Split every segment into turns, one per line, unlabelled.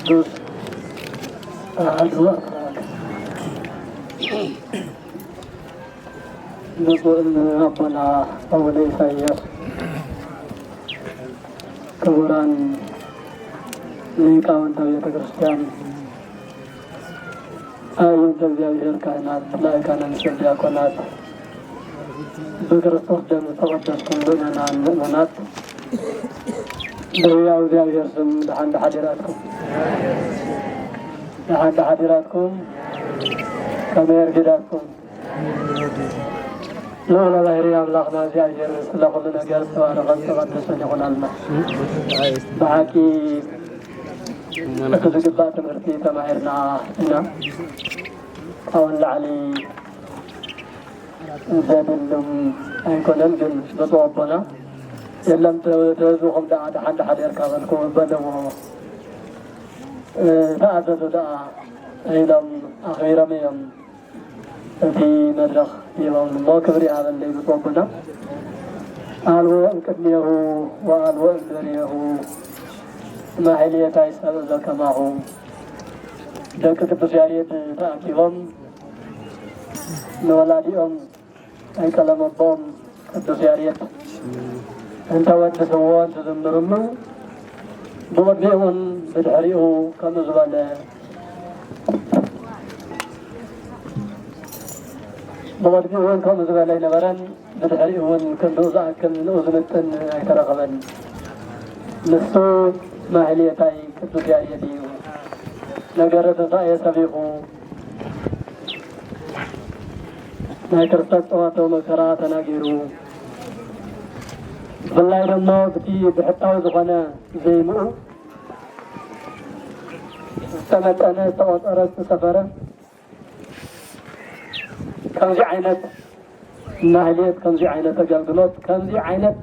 ቅዱስ አሐዱ ብፁዕ አቡነ ኢሳይያስ፣ ክቡራን ሊቃውንተ ቤተ ክርስቲያን፣ አብያተ እግዚአብሔር ካህናት፣ ላእካነ ምስጢር ዲያቆናት፣ በክርስቶስ ደም ተቀደስኩ ምእመናት በሕያው እግዚአብሔር ስም ደሓን ሓዲራትኩም ከመይ ኣርፊዳትኩም። ልዑለ ባሕሪ ኣምላኽና እግዚአብሔር ስለ ኩሉ ነገር ዝተባረኸን ዝተቀደሰን ይኹናልና። ብሓቂ እቲ ዝግባእ ትምህርቲ ተማሂርና ኢና። ካብኡ ላዕሊ ዘድልም ኣይኮነን፣ ግን ብፁዕ ኣቦና የለም ተህዝብኹም ደኣ ደሓን ሓዲርካ በልኩም በለዎ ተኣዘዙ ደኣ ኢሎም ኣኽቢሮም እዮም እቲ መድረኽ ሂቦም እሞ ክብሪ ሃበለይ ብፁዕ ኣቦና። ኣልቦ እምቅድሜሁ ወኣልቦ እምድሕሬሁ ማሕሌታይ ሰብእ ዘከማሁ። ደቂ ቅዱስ ያሬድ ተኣኪቦም ንወላዲኦም ኣይቀለመቦም ቅዱስ ያሬድ እንተወድስዎ እንትዝምርሉ ብቅድሚኡን ብድሕሪኡ ከምኡ ዝበለ ብቅድሚኡን ከምኡ ዝበለ ይነበረን፣ ብድሕሪኡን ክንድኡ ዝኣክል ንኡ ዝምጥን ኣይተረኸበን። ንሱ ማሕሌታይ ቅዱስ ያሬድ እዩ። ነገረ ትንሣኤ ሰቢኹ ናይ ክርስቶስ ፀዋቶ መከራ ተናጊሩ ብፍላይ ድማ ብቲ ብሕታዊ ዝኾነ ዘይምኡ ዝተመጠነ ዝተቆፀረ ዝተሰፈረ ከምዚ ዓይነት ማህሌት፣ ከምዚ ዓይነት አገልግሎት፣ ከምዚ ዓይነት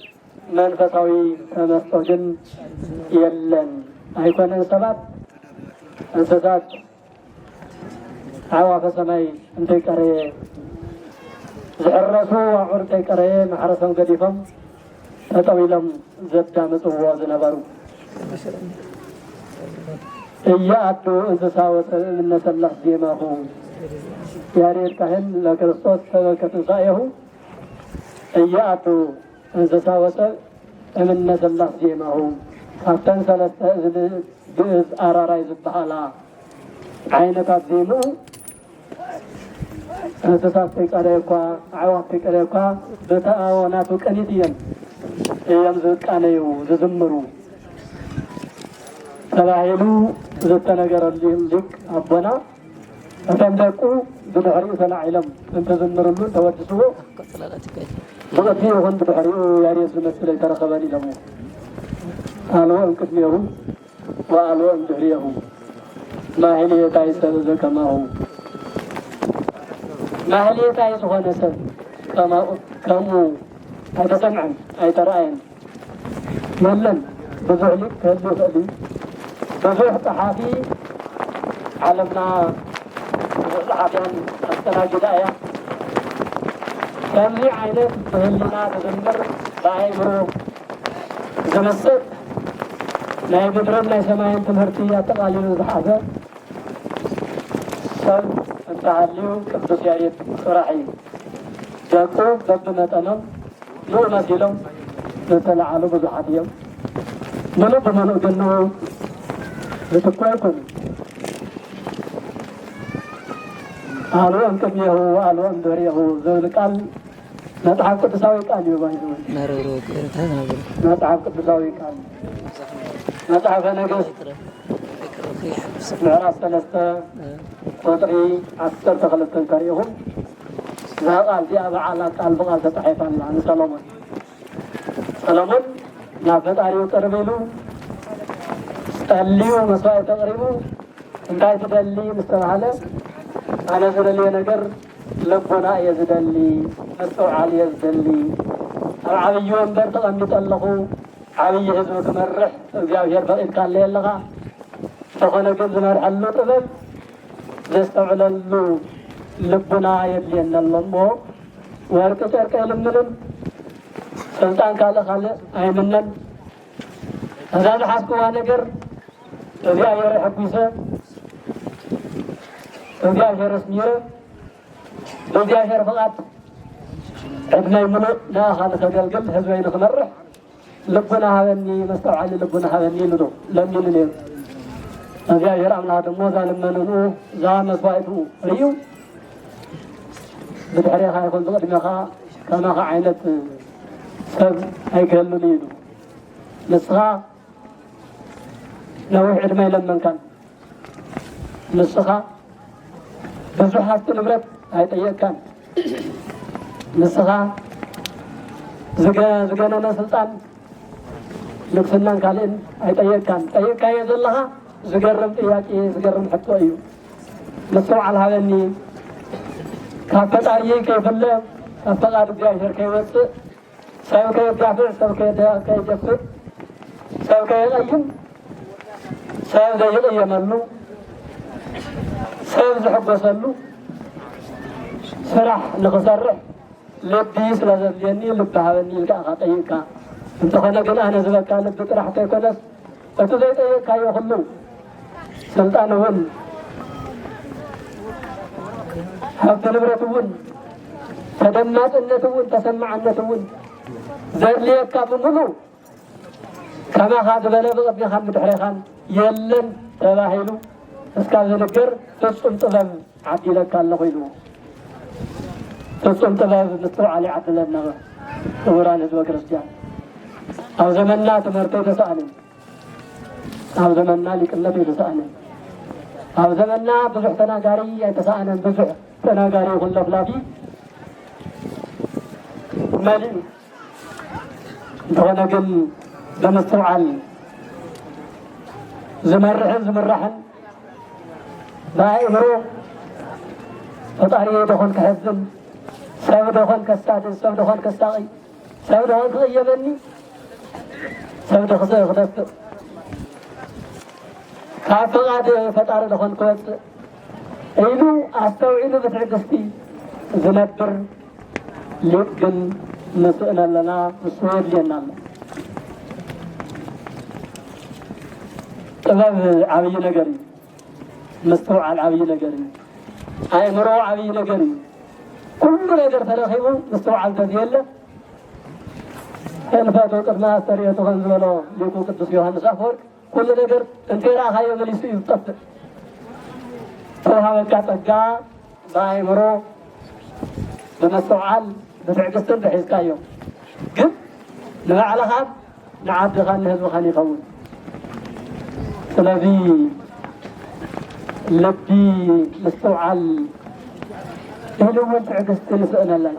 መንፈሳዊ ተመስጦ ግን የለን። ኣይኮነን ሰባት እንስሳት ኣዕዋፈ ሰማይ እንተይቀረየ ዝሕረሱ ኣዑር እንተይቀረየ ማሕረሶም ገዲፎም ጠጠው ኢሎም ዘዳምፅዎ ዝነበሩ እያኣቱ እንስሳ ወፅእ እምነሰላስ ዜማሁ ያሬድ ካህን ለክርስቶስ ሰበከ ትንሣኤሁ እያኣቱ እንስሳ ወፅእ እምነሰላስ ዜማሁ። ካብተን ሰለስተ እዝኒ ግእዝ ኣራራይ ዝበሃላ ዓይነታት ዜምኡ እንስሳት ተይቀረየ እኳ ኣዕዋፍ ተይቀረየ እኳ በተኣወናቱ ቀኒት እዮም ዝቃነዩ ዝዝምሩ ተባሂሉ ዝተነገረሉ ሊቅ ኣቦና እቶም ደቁ ብድሕሪኡ ተላዒሎም እንትዝምርሉ ተወድስዎ ብቅድሚኡ ይኹን ብድሕሪኡ ያሬድ ዝመስለ ይተረኸበን ኢሎሞ ኣልቦ እምቅድሜሁ ወኣልቦ እምድሕሬሁ ማሕሌታይ ሰብ ዘከማሁ። ማሕሌታይ ዝኾነ ሰብ ከምኡ ኣይተሰምዐን ኣይተረኣየን የለን። ብዙሕ ሊቅ ክህሉ ይኽእል እዩ። ብዙሕ ፀሓፊ ዓለምና ብዙሕ ፀሓፍያን ኣስተናጊዳ እያ። ከምዚ ዓይነት ብህሊና ዝዝምር ብኣእምሮ ዝመስጥ ናይ ምድርን ናይ ሰማይን ትምህርቲ ኣጠቃሊሉ ዝሓዘ ሰብ እንተሃልዩ ቅዱስ ያሬድ ጥራሕ እዩ። ደቁ በብመጠኖም ንኡ መሲሎም ዝተለዓሉ ብዙሓት እዮም። ምሉእ ብምሉእ ግን ዝትኮ ኣይኮኑ። ኣልቦ እምቅድሜሁ ወኣልቦ እምድሕሬሁ ዝብል ቃል መፅሓፍ ቅዱሳዊ ቃል እዩ። ባይዘ መፅሓፍ ቅዱሳዊ ቃል መፅሓፈ ነገሥት ምዕራፍ 3 ቁጥሪ 12 እንተሪኢኹም እዛ ቃል እዚኣ በዓላ ቃል ብቃል ተፃሒፋላ ንሰሎሞን። ሰሎሞን ናብ ፈጣሪኡ ቅርብ ኢሉ ፀልዩ መስዋዕቲ ተቕሪቡ እንታይ ትደሊ ምስ ተባሃለ ኣነ ዝደልየ ነገር ልቡና እየ ዝደሊ፣ ምፅውዓል እየ ዝደሊ፣ ኣብ ዓብዪ ወንበር ተቐሚጠ ኣለኹ ዓብዪ ህዝቢ ክመርሕ እግዚኣብሔር ፈቒድካ ኣለየ ኣለኻ። ዝኾነ ግን ዝመርሐሉ ጥበብ ዘስተውዕለሉ ልቡና የድልየና ኣሎ እሞ ወርቂ ጨርቂ የልምንን ስልጣን ካልእ ኣይምነን። እዛ ዝሓስክዋ ነገር እግዚአብሔር ሕጉሰ እግዚአብሔር ስሚረ እግዚአብሔር ፈቃድ ዕድሜይ ሙሉእ ንኣኻ ንኸገልግል ህዝበይ ንኽመርሕ ልቡና ሃበኒ መስተውዓሊ ልቡና ሃበኒ ኢሉ ዶ ለሚኑ ነይሩ እግዚአብሔር አምላክ ደግሞ እዛ ልመንኡ እዛ መስዋዕቱ እዩ ብድሕሪኻ ይኹን ብቅድሚኻ ከማኻ ዓይነት ሰብ ኣይክህሉን ኢሉ ንስኻ ነዊሕ ዕድመ ይለመንካን ንስኻ ብዙሕ ሃብቲ ንብረት ኣይጠየቅካን ንስኻ ዝገነነ ስልጣን ንግስናን ካልእን ኣይጠየቅካን ጠይቅካዮ ዘለኻ ዝገርም ጥያቄ ዝገርም ሕቶ እዩ ምስተውዓል ሃበኒ ካብ ፈጣሪየ ከይፍለ ካብ ፈቃድ እግዚአብሔር ከይወፅእ ሰብ ከየጋፍዕ ሰብ ከየደፍእ ሰብ ከየቀይም ሰብ ዘይቅየመሉ ሰብ ዝሕጎሰሉ ስራሕ ንኽሰርሕ ልቢ ስለ ዘድልየኒ ልቢ ሃበኒ ኢልካ ኢኻ ጠይቅካ እንተኾነ ግን ኣነ ዝበካ ልቢ ጥራሕ ከይኮነስ እቲ ዘይጠየቅካዮ ኩሉ ስልጣን እውን ሃብቲ ንብረት እውን ተደማፅነት እውን ተሰማዕነት እውን ዘድልየካ ብምሉእ ከማኻ ዝበለ ብቅድሚኻን ብድሕሪኻን የለን ተባሂሉ እስካብ ዝንገር ፍፁም ጥበብ ዓዲለካ ኣለኹ ኢሉ ፍፁም ጥበብ ምስተውዓል ይዓድለና ክቡራን ህዝበ ክርስቲያን ኣብ ዘመንና ትምህርቲ የተሰኣንን ኣብ ዘመንና ሊቅነት የተሰኣንን ኣብ ዘመንና ብዙሕ ተናጋሪ ኣይተሰኣነን ብዙሕ ተናጋሪ ይኹን ለፍላፊ መሊእ እንተኾነ ግን ብምስትውዓል ዝመርሕን ዝምራሕን ብኣእምሮ ፈጣሪየ ደኾን ክሕዝን ሰብ ደኾን ከስታድን ሰብ ደኾን ከስታቂ ሰብ ደኾን ክቕየመኒ ሰብ ደኽስእ ክደፍእ ካብ ፈቃድ ፈጣሪ ደኾን ክወፅእ ኢሉ ኣስተውዒሉ ብትዕግስቲ ዝነብር ሊቅ ግን ንስእን ኣለና ንሱ የድልየና ኣሎ ጥበብ ዓብይ ነገር እዩ ምስትውዓል ዓብይ ነገር እዩ ኣእምሮ ዓብይ ነገር እዩ ኩሉ ነገር ተረኺቡ ምስትውዓል ተዝየለ ህልፈቱ ቅድመ ኣስተርእየቱ ከም ዝበሎ ሊቁ ቅዱስ ዮሃንስ ኣፈወርቅ ኩሉ ነገር እንተይረኣኻዮ መሊሱ እዩ ዝጠፍእ ተውሃበካ ፀጋ ብኣእምሮ ብምስትውዓል ብትዕግስትን ትሒዝካዮ ግን ንባዕልኻ ንዓድኻን ንህዝብኻን ይኸውን ስለዚ ልቢ ምስትውዓል ኢሉ እውን ትዕግስቲ ንስእን ኣለና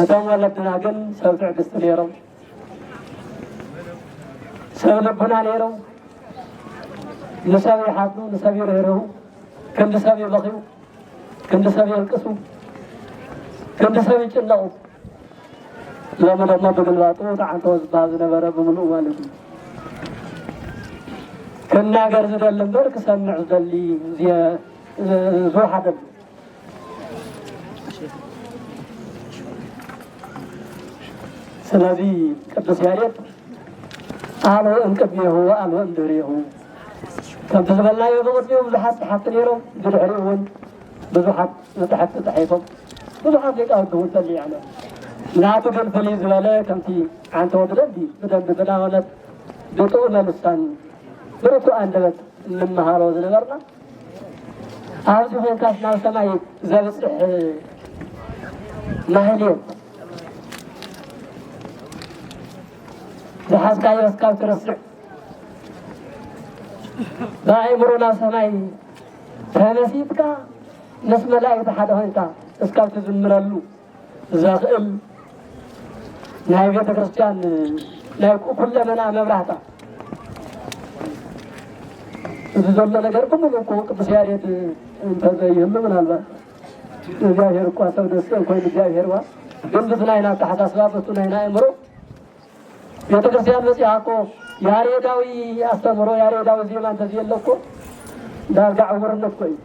እቶም ወለድና ግን ሰብ ትዕግስቲ ነይሮም ሰብ ልቡና ነይሮም ንሰብ ይሓዝኑ ንሰብ ይርህርሁ ክንዲ ሰብ ይበኽዩ ክንዲ ሰብ የልቅሱ ክንዲ ሰብ ይጭነቑ ሎሚ ደሞ ብግልባጡ ተዓንተዎ ዝበሃል ዝነበረ ብምሉእ ማለት እዩ ክናገር ዝደሊ እምበር ክሰምዕ ዝደሊ ዝወሓደሉ ስለዚ ቅዱስ ያሬድ ኣልወ እምቅድሜሁ ኣልወ እምድህሬሁ ከምቲ ዝበልናዮ ብቅድሚኡ ብዙሓት ፀሓፍቲ ነይሮም ብድሕሪኡ እውን ብዙሓት መፅሓፍቲ ተፃሒፎም ብዙሓት ሊቃውንቲ እውን ተልዓሎም ናቱ ግን ፍልይ ዝበለ ከምቲ ዓንተወ ብደንቢ ብደንቢ ብናወነት ብጥዑመ ልሳን ብርቱዕ አንደበት እንመሃሮ ዝነበርና ኣብዚ ኮንካስ ናብ ሰማይ ዘብፅሕ ማህሌት ዝሓዝካዮ እስካብ ትርስዕ ብኣእምሮ ናብ ሰማይ ተመሲጥካ ምስ መላእክቲ ሓደ ኮይንካ እስካብ ትዝምረሉ ዘኽእል ናይ ቤተ ክርስቲያን ናይ ኩለመና መብራህታ እዚ ዘሎ ነገር ብምሉእ እኮ ቅዱስ ያሬድ እንተዘይህሉ ምናልባት እግዚአብሔር እኳ ሰብ ደስ ኮይኑ እግዚአብሔር ዋ ግን ብዝናይና ተሓሳስባ በቱ ናይና ኣእምሮ ቤተ ክርስቲያን መፅያ እኮ ያሬዳዊ ኣስተምህሮ ያሬዳዊ ዜማ እንተዝየለ እኮ ዳርጋ ዕውርነት እኮ እዩ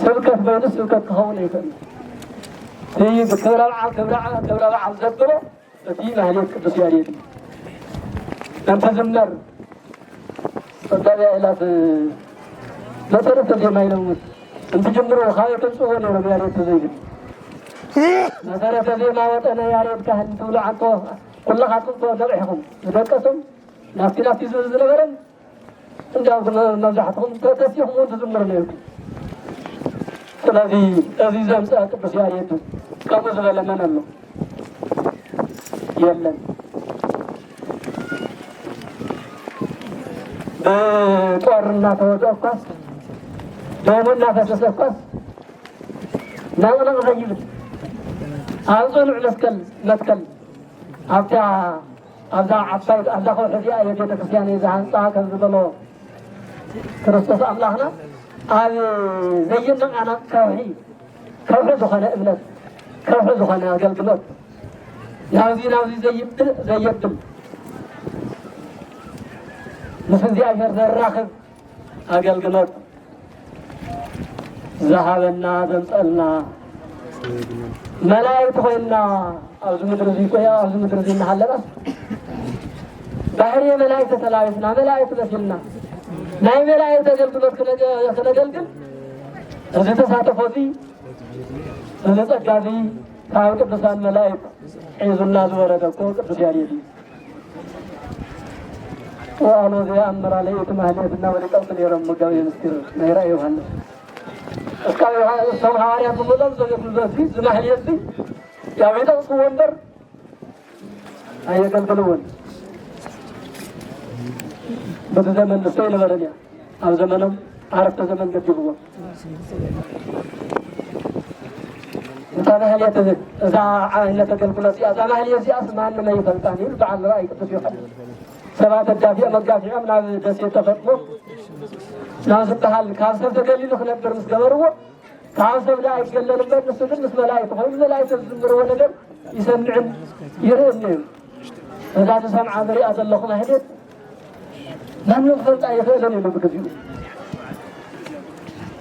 ስብከት በይኑ ስብከት ክኸውን ኣይክእልን እቲ ክብረ በዓል ዘብሎ እቲ ማህሌት ቅዱስ ያሬድ እዩ أنت زمر فدايا إلى لا ترى زي ما يلوث أنت جمر وخايف تسوون ولا ما يريد تزيد ما ترى زي ما وأنا يا ريت كهن تقول عنه كل خاطر ذبحهم ذكرتم ناس زلزلة غيرن እንጃው ነዛحتهم ተከሲሁ ሞት ዝምር ነው ስለዚህ እዚህ ዘምጻ ቅዱስ ያሬድ ከሙዝ በለመነ ነው የለም በጦርና ተወጣኳስ ደሞና ፈሰሰኳስ ናውና ዘይብ አውዞን ለስከል መስከል አብታ አዛ አባይ አዛ ሆዲያ የቤተ ክርስቲያን ይዛንጻ ከዝበሎ ክርስቶስ አምላክና አብ ዘይና አና ከውሒ ዝኾነ እምነት ከውሒ ዝኾነ አገልግሎት ናውዚ ዘይብል ምስ እግዚአብሔር ዘራኽብ አገልግሎት ዝሃበና ዘምፀልና መላእክት ኮይና ኣብዚ ምድሪ እዚ ቆያ ኣብዚ ምድሪ እዚ እናሃለናስ ባህሪ መላእክት ተላይፍና መላእክት መስልና ናይ መላእክት አገልግሎት ከነገልግል እዚ ተሳተፎዚ እዚ ጸጋዚ ካብ ቅዱሳን መላእክት ሒዙና ዝወረደ እኮ ቅዱስ ያሬድ ወአሎ ዘአምራ ለይት ማህሌትና ወሊቀውት ነይሮም መጋቢ ምስጢር ነይራ ዮሐንስ እስካሁን ሰው ሐዋርያት ብሎም ዘገልግሉት ዝማህሌት ያው የጠቅሱ ወንበር አየገልግሉን በዘመን ሰው ለበረኛ አው ዘመንም አረፍተ ዘመን ገድብዎ ታባህሊያት እዛ አይነት አገልግሎት ያ ታባህሊያት ያስማን ነው ይፈልጣን ይልባል ራይ ቅዱስ ዮሐንስ ሰባት ዳፊያ መጋፊያ ምናምን ደስ የተፈጥሞ ናዝተሃል ካሰብ ተገሊሉ ነበር መስገበርዎ ካሰብ ላይ አይገለልበት እሱ ግን መላእክት ሆይ መላእክት ዝምረው ነገር ይሰምዕን ይረን እዛ ተሰምዓ በሪአ ዘለኹም አይደል ማን ፈልጣ ይፈለን ይልብከዩ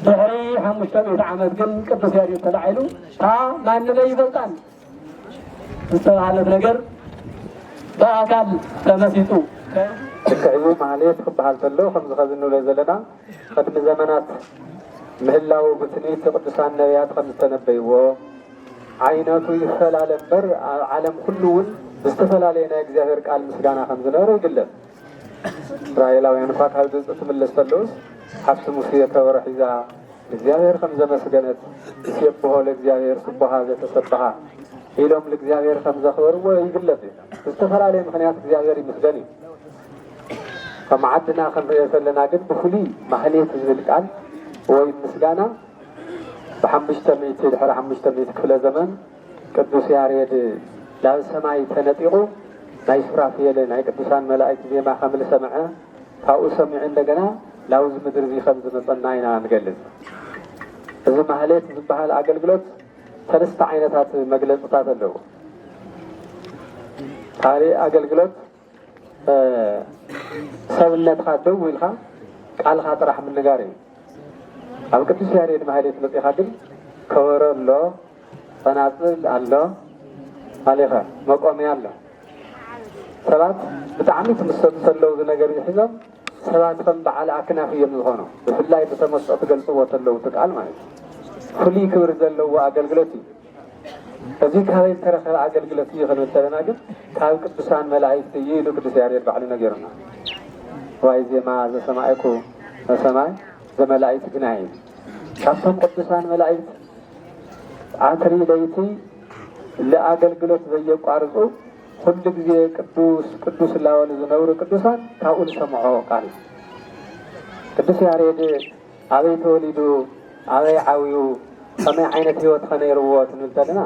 ድሕሪ 500 ዓመት ግን ቅዱስ ያሬድ ተላዒሉ ማን ነው ይፈልጣን ዝተባሃለት ነገር በአካል ተመሲጡ
ከእዩ ማህሌት ክበሃል ተሎ ከም ዝኸዝንብሎ ዘለና ቅድሚ ዘመናት ምህላው ብትንቢት ቅዱሳን ነቢያት ከም ዝተነበይዎ ዓይነቱ ይፈላለ እምበር ዓለም ኩሉ እውን ብዝተፈላለየ ናይ እግዚአብሔር ቃል ምስጋና ከም ዝነበረ ይግለጽ እስራኤላውያን እኳ ካብ ግብፂ ትምለስ ተለውስ ሓፍቲ ሙሴ ከበሮ ሒዛ እግዚአብሔር ከም ዘመስገነት ይሴብሖ ለእግዚአብሔር ስቡሃ ዘተሰብሓ ኢሎም ለእግዚአብሔር ከም ዘኽበርዎ ይግለጽ እዩ ብዝተፈላለየ ምክንያት እግዚአብሔር ይመስገን እዩ ከም ዓድና ክንሪኦ ዘለና ግን ብፍሉይ ማህሌት ዝብል ቃል ወይ ምስጋና ብ500 ድሕሪ 500 ክፍለ ዘመን ቅዱስ ያሬድ ናብ ሰማይ ተነጢቑ ናይ ሱራፌል ናይ ቅዱሳን መላእክት ዜማ ከም ዝሰምዐ ካብኡ ሰሚዑ እንደገና ላውዚ ምድሪ እዚ ከም ዝመፀና ኢና ንገልጽ እዚ ማህሌት ዝበሃል አገልግሎት ሰለስተ ዓይነታት መግለጽታት ኣለዎ ካልእ አገልግሎት ሰብነትካ ደው ኢልካ ቃልካ ጥራሕ ምንጋር እዩ ኣብ ቅዱስ ያሬድ ማህሌት መፂኻ ግን ከበሮ ኣሎ ጸናጽል ኣሎ አለኻ መቆሚያ ኣሎ ሰባት ብጣዕሚ ትምሰጡ ሰለው ነገር ይሕዞም ሰባት ከም በዓል ኣክናፍ እዮም ዝኾኑ ብፍላይ ብተመስጦ ትገልጽዎ ተለው ትቃል ማለት ፍሉይ ክብሪ ዘለዎ አገልግሎት እዩ እዚ ካበይ ዝተረኸበ አገልግሎት እዩ ክንብል ከለና ግን ካብ ቅዱሳን መላእክት እዩ ኢሉ ቅዱስ ያሬድ ባዕሉ ነገሩና ዋይ ዜማ ዘሰማዕኩ ሰማይ ዘመላእክት ግና እዩ ካብቶም ቅዱሳን መላእክት ዓትሪ ለይቲ ለአገልግሎት ዘየቋርፁ ኩሉ ግዜ ቅዱስ ላወሉ ዝነብሩ ቅዱሳን ካብኡ ዝሰምዖ ቃል ቅዱስ ያሬድ ኣበይ ተወሊዱ ኣበይ ዓብዩ ከመይ ዓይነት ህይወት ከነይርዎ ክንብል ከለና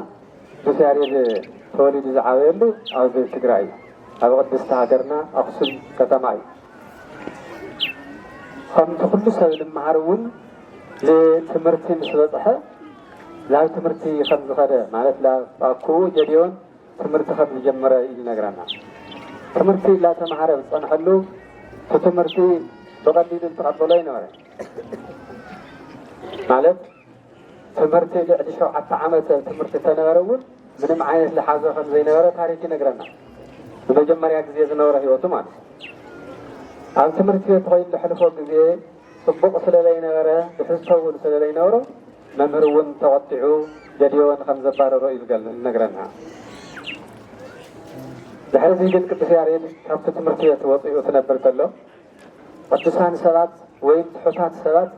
ቅዱስ ያሬድ ተወሊዱ ዝዓበየሉ ኣብ ትግራይ ኣብ ቅድስቲ ሃገርና ኣክሱም ከተማ እዩ ከምቲ ኩሉ ሰብ ዝመሃር እውን ለትምህርቲ ምስ በፅሐ ላብ ትምህርቲ ከም ዝኸደ ማለት ላብኩ ጀድዮን ትምህርቲ ከም ዝጀመረ ይነግረና ትምህርቲ ላተምሃረ ዝፀንሐሉ ትምህርቲ ብቐሊሉ ዝተቐበሎ ይነበረ ማለት ትምህርቲ ልዕሊ 7 ዓመት ትምህርቲ ተነበረ እውን ምንም ዓይነት ዝሓዘ ከም ዘይነበረ ታሪክ ይነግረና በመጀመሪያ ጊዜ ዝነበረ ህይወቱ ማለት عن تمرتي تغير لحلفه بذي صبق سلالي نغرة بحسه سلالي نورو ممرون توطعوا جديوان خمسة بار رئيس قال نقرنها لحرز يجد كبسيارين كابت تمرتي توطعوا تنبرت له قدسان سبات وين تحطات سبات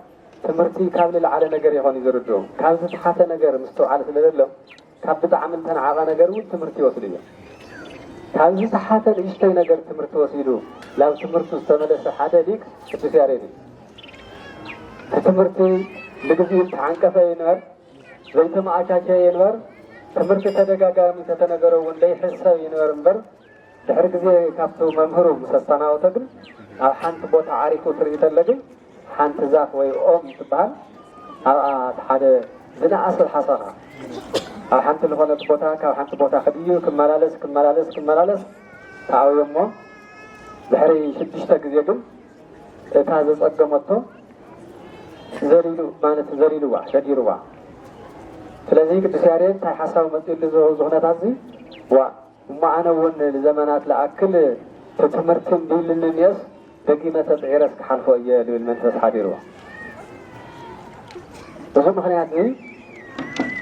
تمرتي كامل على نجار يهون يزردوه كابت حتى نجار مستوعب سلالي له كابت عمل تنعى نجار وتمرتي وصليه كابت حتى إيشتي نجار تمرتي وصليه لو تمرتي استملس حدا ليك كبسيارين تمرتي لقزيل تعنكفة ينور زيت معاكاكا ينور تمرتي تدقاقا من تتنقروا ولي حسا ينور انبر دحرق زي كابتو ممهرو مسستانا وتقل أو حانت بوت عارفو تريد اللقل حانت زاف وي أم تبهل حدا زنا أصل حصاها أو حانت لغنة بوتاك أو حانت بوتا خديو كمالالس تعاو يمو دحري شدشتك زيقل تازز أقمتو زريلو مانت زريلو واح شديرو واح فلذي قدس يارين تاي حساو مسئل زغنة هذي وما أنا ون لزمانات لأكل تتمرتن دول للنياس دقيمة تطعيرس كحالفو إيالي والمنفس حديرو واح بزو مخنيات ذي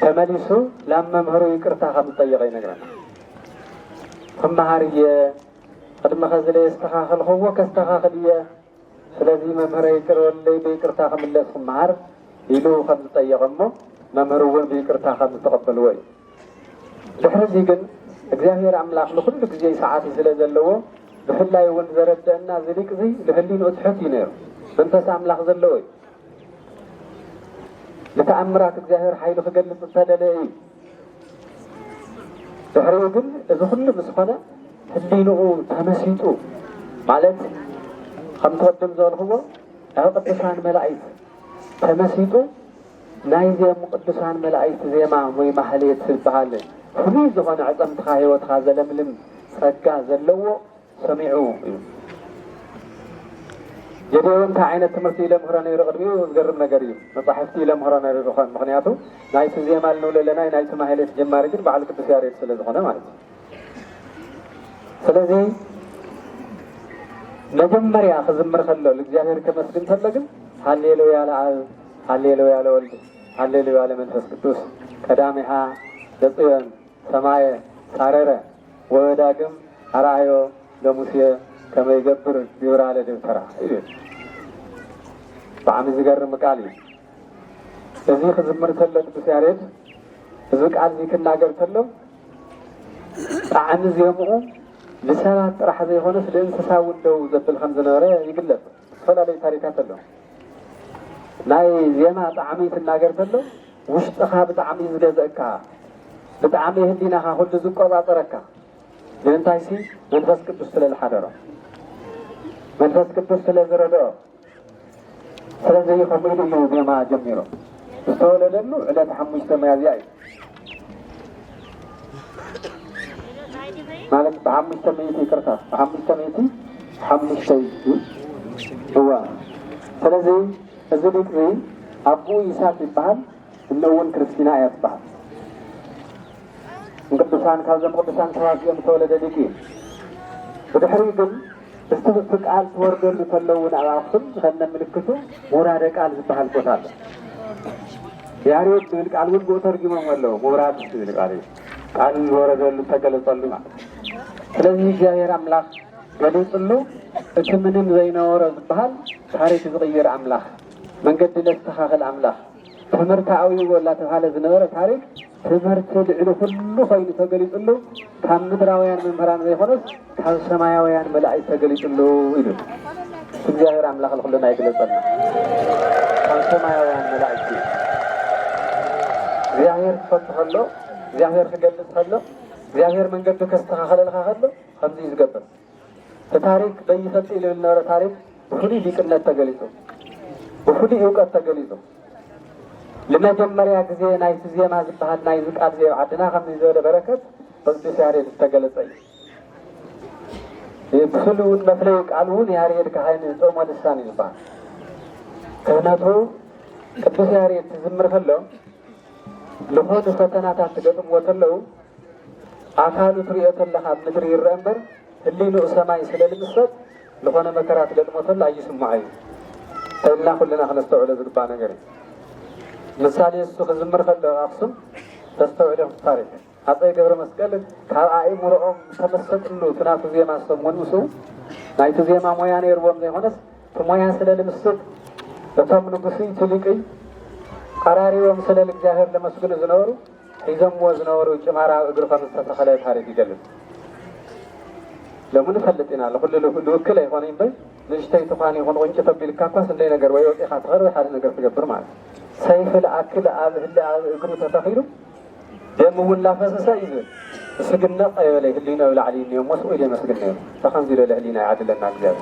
تماليسو لما مهرو يكرتا خم طيغي نقرنا خم مهارية قد مخزلي استخاخل هو كاستخاخلية ስለዚህ መምህር ይቅርልኝ በይቅርታ ከመለስ ማር ይሉ ከም ተጠየቀሞ መምህሩን በይቅርታ ከም ተቀበል ወይ ድሕሪ ግን እግዚአብሔር አምላክ ለሁሉ ጊዜ ሰዓት ስለዘለዎ በህላይ ወን ዘረደና ዝልቅ ዚ ለህሊን ወጥሕት ይነር መንፈስ አምላክ ዘለዎ ለተአምራት እግዚአብሔር ኃይሉ ከገልጽ ተደለይ ድሕሪ ግን እዚ ሁሉ መስኾነ ህሊኑ ተመሲጡ ማለት خم تقدم زالهو أو قدسان ملائكة تمسيتو نايزي مقدسان ملائكة زي ما وي محلية في البحال خلي زغن عظم تخاهي وتخاذ لملم سرقا زلو سمعوا جديون تعين التمرتي إلى مهرانا يرغبيه وزقرب نقريه نصحفتي إلى مهرانا يرغبان مغنياته نايس زي ما لنولي لنا نايس محلية جمارجين بعد كدسياري سلزغنا مالك سلزي መጀመሪያ ከዝምር ከለው ለእግዚአብሔር ከመስገን ተለግን ሃሌሉያ ለአብ ሃሌሉያ ለወልድ ሃሌሉያ ለመንፈስ ቅዱስ ቀዳሚሃ ለጽዮን ሰማየ ሳረረ ወዳግም አራዮ ለሙሴ ከመይገብር ግብራ ለደብተራ ይል ባዓም ዝገርም ቃል እዚህ ከዝምር ከለው ቅዱስ ያሬድ እዚ ቃል ይክናገር ከለው ጣዕም ዘየሙ لسبب راح زي هون في الانسان ولو زبل خمسة نورة يقلب فلا لي تاريخات له ناي زيما طعمي تناجر له وش تخاب طعمي زلزقها بطعمي هدينا هاخد زقة بعطركها لين تايسي منفس كبست للحرارة منفس كبست للزرادة فلا زي خميل اللي زيما جميره استوى لنو على تحمل سماع زي مالك بحمل تميتي كرتا بحمل تميتي حمل شيء هو فلذي الزليك ذي أبو إيساق يبحل النون كريستينا يتبحل مقدسان كازم مقدسان كواز يوم تولد لكي بدحريقل استفق آل توردر لتلون على أخصم خلنا ملكته مرادك آل زبحل قتال ياريك تلك آل ود قوتر جمع ولو مراد تلك آلي قال الورد اللي تقل معه ስለዚህ እግዚአብሔር አምላክ ገለጽሉ እትምንም ዘይነወረ ዝበሃል ታሪክ ዝቕይር አምላክ መንገዲ ለስተኻኽል አምላክ ትምህርታዊ ወላ ተባለ ዝነበረ ታሪክ ትምህርት ልዕሉ ሁሉ ኮይኑ ተገሊጽሉ ካብ ምድራውያን መምህራን ዘይኮነስ ካብ ሰማያውያን መላእክት ተገሊጽሉ ኢሉ እግዚአብሔር አምላክ ለሁሉና ይግለጸልና ካብ ሰማያውያን መላእክት እግዚአብሔር ተፈትሐሎ እግዚአብሔር ክገልጽ ከሎ እግዚአብሔር መንገዱ ከስተኻኸለ ለኻኸሎ ከምዚ ይዝገብር ታሪክ በይፈጥ ይልነበረ ታሪክ ብፍሉይ ሊቅነት ተገሊጹ ብፍሉይ እውቀት ተገሊጹ ለመጀመሪያ ጊዜ ናይ ዜማ ዝበሃል ናይ ዝቃል ዜ ዓድና ከምዚ ዝበለ በረከት ቅዱስ ያሬድ ተገለጸ ብፍሉይ መፍለይ ቃል እውን ያሬድ ካህን ጾመ ልሳን ይባል ክህነቱ ቅዱስ ያሬድ ትዝምር ከሎ ለሆኑ ፈተናታት ትገጥምዎ ከለው አካሉ ትሪኦ ከለኻ ምድሪ ይረአ እምበር ህሊኑ ሰማይ ስለልምሰጥ لخونا مكرات للمطل أي سمعي سيدنا كلنا خنستوعد زربا نجري مثالي السوق زمر خلوا أقسم تستوعدهم التاريخ حتى يقبر مسكال كأي مرأم تمسك له تنافس زي ما سمون وسو نايت زي ما مويان يربون زي هناس تمويان سلال مسك بتم نقصي تلقي قراري ومسلال الجاهر لمسكن زنورو حزم وزنورو جمارا أقرفا مستخلة تاريخ يجلس لما نفلتنا لكل لوكله يخونين بي نشتي تقاني هون وانت تبيل كاكاس اللي نقر ويوتي خاطر حال نقر تقبر معه سيف الأكل اللي أقرو تتخيله دم ولا فسسا إذن سجننا قيولي اللينا ولا علينا يوم وسوء إلي ما سجننا تخنزل لأهلنا عادل لنا الجاب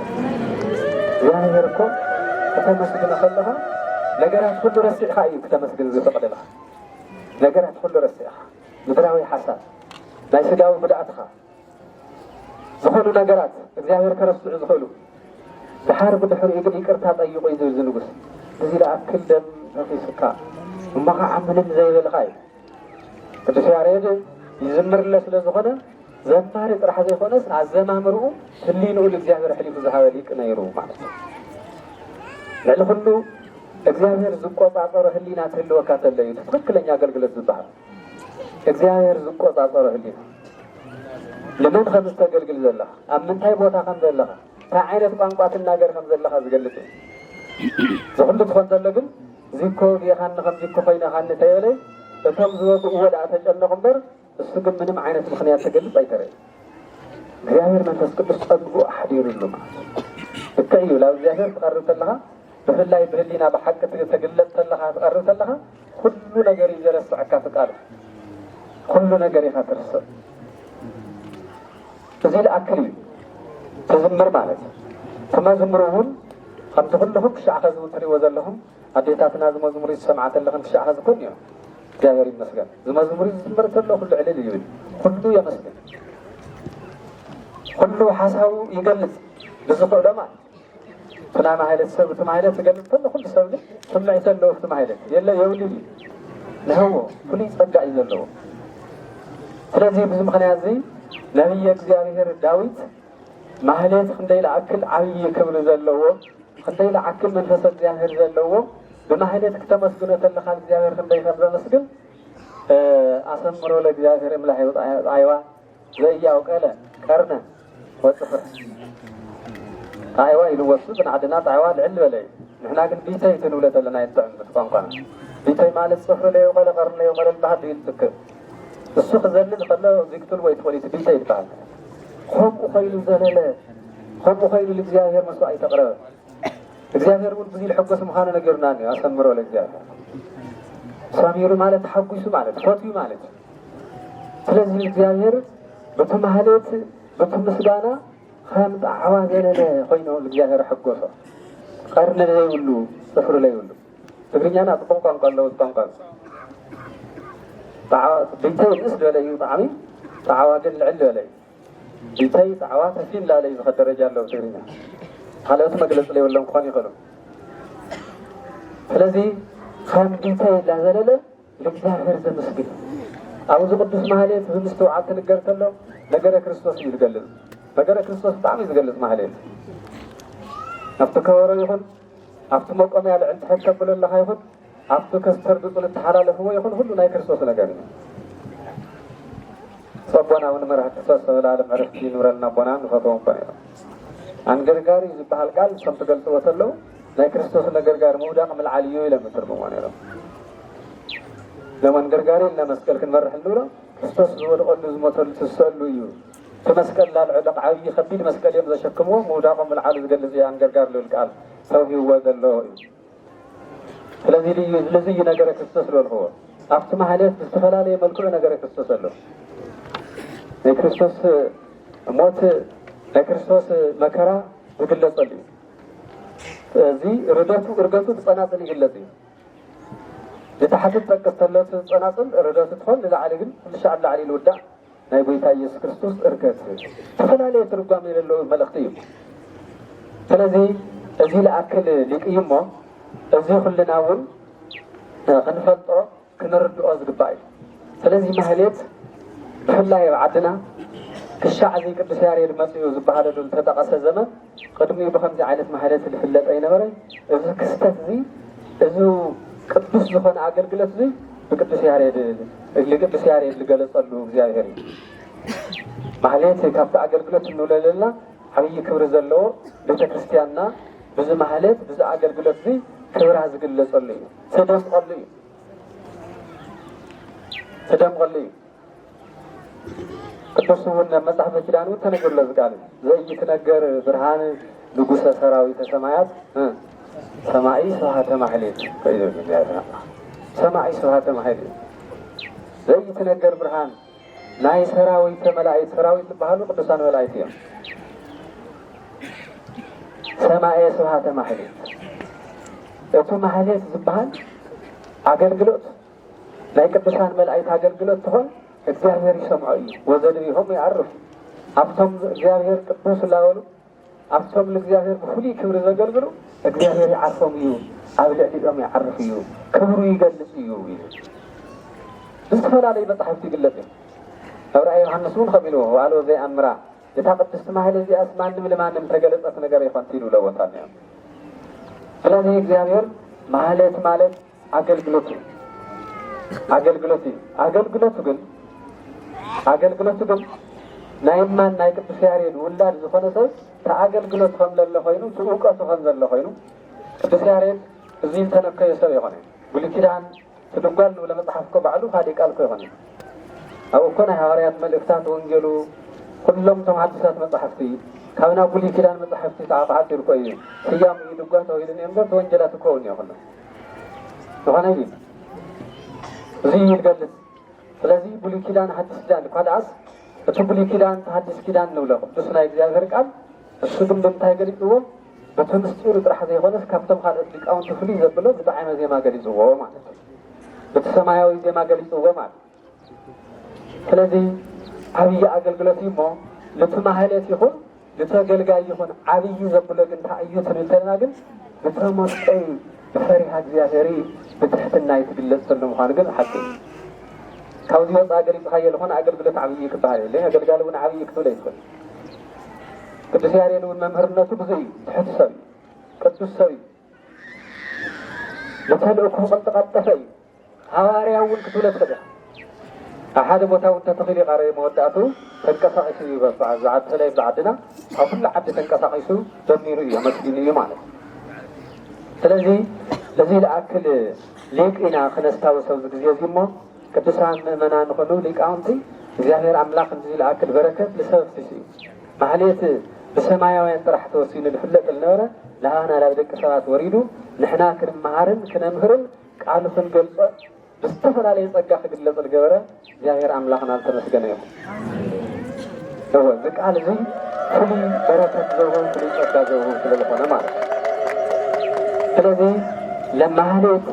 يعني يركو كتمسجنا خلها نقرأت كل رسي خايب كتمسجنا زي فقد لها نقرأت كل رسي مدراوي حسن لا يسجاوي بدأتها زخلوا نقرات እግዚአብሔር ከረሱ ዝኸሉ ተሓርብ ድሕሪ ግን ይቅርታ ጠይቆ ይዘል ዝንጉስ እዚ ለአክል ደም ነፊስካ እማኻ ዓምልን ዘይበልኻይ ቅዱስ ያሬድ ይዝምርለ ስለ ዝኾነ ዘማሪ ጥራሕ ዘይኮነስ ኣዘማምርኡ ህሊንኡ ለእግዚአብሔር ሕሊፉ ዝሃበ ሊቅ ነይሩ ማለት ነው። ልዕሊ ኩሉ እግዚአብሔር ዝቆፃፀሮ ህሊና ትህልወካ ተለዩ ትክክለኛ አገልግሎት ዝበሃል እግዚአብሔር ዝቆፃፀሮ ህሊና لمن خمس تقلقل زلها أمن تاي بوتا خم زلها تعينت قنقات الناقر خم زلها زقلته زخلت خم زلقل زيكو بيخان خم زيكو فينا خان تايولي تفهم زوج أول عتجن خمبر السجن منهم عينت مخنيات تقلب أيتري زاهر من تسكت الصدق أحد يرلو معه التأيو لو زاهر تقررت لها بفلا يبهلينا بحق تقلت لها تقررت لها كل نجري جلس عكافك ألف كل نجري خاطر الصدق زي الأكل تزمر مالك كما زمرون خم تخلهم شعخ زمتري وزلهم أديتاتنا زمزمري سمعت لهم شعخ زكون يوم جاهري مسجد زمزمري زمرت له كل علل يبل كله يا مسجد كله حسه يجلس لسطو لما فنا ما هيدا السبب ثم هيدا تجلس كله كل سبب ثم يسلو ثم هيدا يلا يولي لهو كل يصدق يزلو ثلاثة بزم خنازي نبي እግዚአብሔር ዳዊት ማህሌት እንደይ ለአክል ዓብይ ክብር ዘለዎ እንደይ ለአክል መንፈስ እግዚአብሔር ዘለዎ በማህሌት ከተመስገነ ተለኻ እግዚአብሔር እንደይ ተመስገን አሰምሮ ለእግዚአብሔር እምላህ አይዋ ዘያው ቀለ ቀርነ ወጥፍር አይዋ ይልወሱ በናድና አይዋ ልዕል በላይ ንሕና ግን ቢታይ ትንውለት ለና ይጣም በቋንቋና ቢታይ ማለት ጽፍር ላይ ወለ ቀርነ ወለ ባህድ ይልትክ السوق زلل خلاه زيكتول ويتولي تبيته يتفعل هم أخيلوا زلالة هم أخيلوا لإجزاهر مسوعي تقرأ إجزاهر يقول بذي الحق سمحانا نقرناني أسمروا لإجزاهر ساميرو مالت حقوسو مالت فوتيو مالت فلازم إجزاهر بطم هالات بطم مسدانا خامت عوان زلالة خينو لإجزاهر حقوسو قرن لا يقولوا صفر لا يقولوا تقرينيانا تقنقان قال له تقنقان بيتي نسل ولا يطعمي تعواد العل ولا بيتي تعواد فين لا لي يخد رجال لو ترينا حالات مجلس لي ولا مخاني قالوا فلذي خام بيتي لا زلله لجزاهر زمسكين أعوذ قدس مهاليت بمستوعات نقرت له نقر كريستوس يتقلد نقر كريستوس طعم يتقلد مهاليت أفتكور يخون أفتمق أمي على عند حد كبل الله يخون أفتو كستر بطل التحلال هو يخون هلو ناي كريستوس نقرنا صبنا ونمرح كريستوس والعالم عرفتي نور لنا بنا نفطوهم بنا عن قرقاري زبها القال سمت قلت وصلوا ناي كريستوس نقرقار مودا قمل عاليو إلى مترموان يرم لما نقرقاري إلا مسكال كن مرح اللولا كريستوس هو القول زمتل تسألوا يو فمسكال لا العلق عاوي خبيل مسكال يمزا شكموه مودا قمل عالي قال زي عن قرقار له القال سوهي هو ذا اللو الذي نقر كريستوس له هو أفتما حاليات باستفلالي ملكو نقر كريستوس له كريستوس موت كريستوس مكرا بقلة لي زي رداتو ارقاتو تصناصل يقلتي لتحدث تقصلت تصناصل رداتو تخون للعالقل لشاء الله علي الوداع نايبو يتايس كريستوس ارقات تفلالي ترقام إلى اللو ملختيو فلذي ازي لأكل لقيمو ازي خلنا اول خنفلطو كنردو ازقباي فلذي مهليت فلا يبعدنا ክሻዕ ዘይ ቅዱስ ያሬድ መፅኡ ዝበሃለሉ ዝተጠቐሰ ዘመን ቅድሚኡ ብከምዚ ዓይነት ማህለት ዝፍለጥ ኣይነበረ እዚ ክስተት እዚ እዚ ቅዱስ ዝኾነ ኣገልግሎት እዚ ብቅዱስ ያሬድ ዝገለፀሉ እግዚኣብሔር እዩ ማህሌት ካብቲ ኣገልግሎት እንብሎ ዘለና ዓብዪ ክብሪ ዘለዎ ቤተክርስትያንና ብዚ ማህሌት ብዚ ኣገልግሎት እዚ ክብራ ዝግለፀሉ እዩ ተደምቀሉ እዩ ቅዱስ እውን መጽሐፈ ኪዳን እውን ተነገርሎ ዝቃል ዘይትነገር ብርሃን ንጉሰ ሰራዊተ ሰማያት ሰማይ ስብሐተ ማህሌት ሰማይ ስብሐተ ማህሌት ዘይትነገር ብርሃን ናይ ሰራዊተ መላእክት ሰራዊት ዝበሃሉ ቅዱሳን መላእክት እዮም ሰማይ ስብሐተ ማህሌት እቱ ማህሌት ዝበሃል ኣገልግሎት ናይ ቅዱሳን መላእክት ኣገልግሎት ትሆን እግዚአብሔር ይሰምዖ እዩ ወዘድቢሆም ይዓርፍ ኣብቶም እግዚአብሔር ቅዱስ ላበሉ ኣብቶም እግዚአብሔር ብፍሉይ ክብሪ ዘገልግሉ እግዚአብሔር ይዓርፎም እዩ ኣብ ልዕሊኦም ይዓርፍ እዩ ክብሩ ይገልጽ እዩ ኢሉ ዝተፈላለዩ መጽሓፍቲ ይግለጽ እዩ ኣብ ራእይ ዮሃንስ እውን ከሚሉ ዋልዎ ዘይኣምራ እታ ቅድስቲ ማህሌት እዚኣስ ማንም ለማንም ተገለጸት ነገር ይኾን ኢሉ ለቦታ እዮም ስለዚ እግዚአብሔር ማህሌት ማለት ኣገልግሎት እዩ ኣገልግሎቱ ግን ናይ ማን ናይ ቅዱስ ያሬድ ውላድ ዝኾነ ሰብ ተኣገልግሎት ከም ዘሎ ኮይኑ ትእውቀቱ ከም ዘሎ ኮይኑ ቅዱስ ያሬድ እዚ ተነከየ ሰብ ይኾነ ብሉይ ኪዳን ትድጓል ንብለ መጽሓፍ እኮ ባዕሉ ካሊእ ቃል እኮ ይኾነ ኣብኡ እኮ ናይ ሃዋርያት መልእክታት ወንጌሉ ኩሎም ቶም ሓድሳት መጽሓፍቲ ካብ ናብ ብሉይ ኪዳን መጽሓፍቲ ተዓፃዓት ይርኮ እዩ ስያም እዩ ድጓ ተባሂሉ እምበር ወንጌላት እኮ እውን ይኹን ዝኾነ እዩ እዚ ይገልጽ ስለዚ ብሉይ ኪዳን ሓድስ ኪዳን ኳልኣስ እቲ ብሉይ ኪዳን ሓድስ ኪዳን ንብሎ ቅዱስ ናይ እግዚአብሔር ቃል እሱ ግን ብምንታይ ገሊፅዎ በቲ ምስጢሩ ጥራሕ ዘይኮነስ ካብቶም ካልኦት ሊቃውንቲ ፍሉይ ዘብሎ ብጣዕመ ዜማ ገሊፅዎ ማለት እዩ በቲ ሰማያዊ ዜማ ገሊፅዎ ማለት ስለዚ ዓብዪ ኣገልግሎት እዩ እሞ ነቲ ማህሌት ይኹን ንተገልጋይ ይኹን ዓብዪ ዘብሎ ግን እንታይ እዩ ትንተና ግን ብተመስጠይ ብፈሪሃ እግዚአብሔር ብትሕትና ይትግለጽ ዘሎ ምዃኑ ግን ሓቂ ካብዚ ወፃ ገሊፅካዮ ዝኾነ ኣገልግሎት ዓብዪ ክበሃል የለ ኣገልጋሊ እውን ዓብዪ ክትብለ ይትኽእል ቅዱስ ያሬድ እውን መምህርነቱ ብዙ እዩ ትሕቲ ሰብ እዩ ቅዱስ ሰብ እዩ ንተልእኩ ቅልጥቐጠፈ እዩ ሃዋርያ እውን ክትብለ ትኽእል ኢኻ ኣብ ሓደ ቦታ እውን ተተኺሉ ይቐረበ መወዳእቱ ተንቀሳቒሱ እዩ በተለይ ብዓድና ኣብ ኩሉ ዓዲ ተንቀሳቒሱ ዘሚሩ እዩ ኣመስጊኑ እዩ ማለት ስለዚ ለዚ ለኣክል ሊቅ ኢና ክነስታውሰው ዚ ግዜ እዚ እሞ ቅዱሳን ምእመናን ዝኾኑ ሊቃውንቲ እግዚአብሔር ኣምላኽ እዚ ለኣክል በረከት ልሰብ ፍሲስ እዩ ማህሌት ብሰማያውያን ጥራሕ ተወሲኑ ዝፍለጥ ዝነበረ ንሃና ናብ ደቂ ሰባት ወሪዱ ንሕና ክንመሃርን ክነምህርን ቃሉ ክንገልፆ ብዝተፈላለየ ፀጋ ክግለፅ ዝገበረ እግዚአብሔር ኣምላኽና ዝተመስገነ ይኹን እዚ ቃል እዚ ፍሉይ በረከት ዘውህብ ፍሉይ ፀጋ ዘውህብ ስለዝኾነ ማለት እዩ ስለዚ ለማህሌት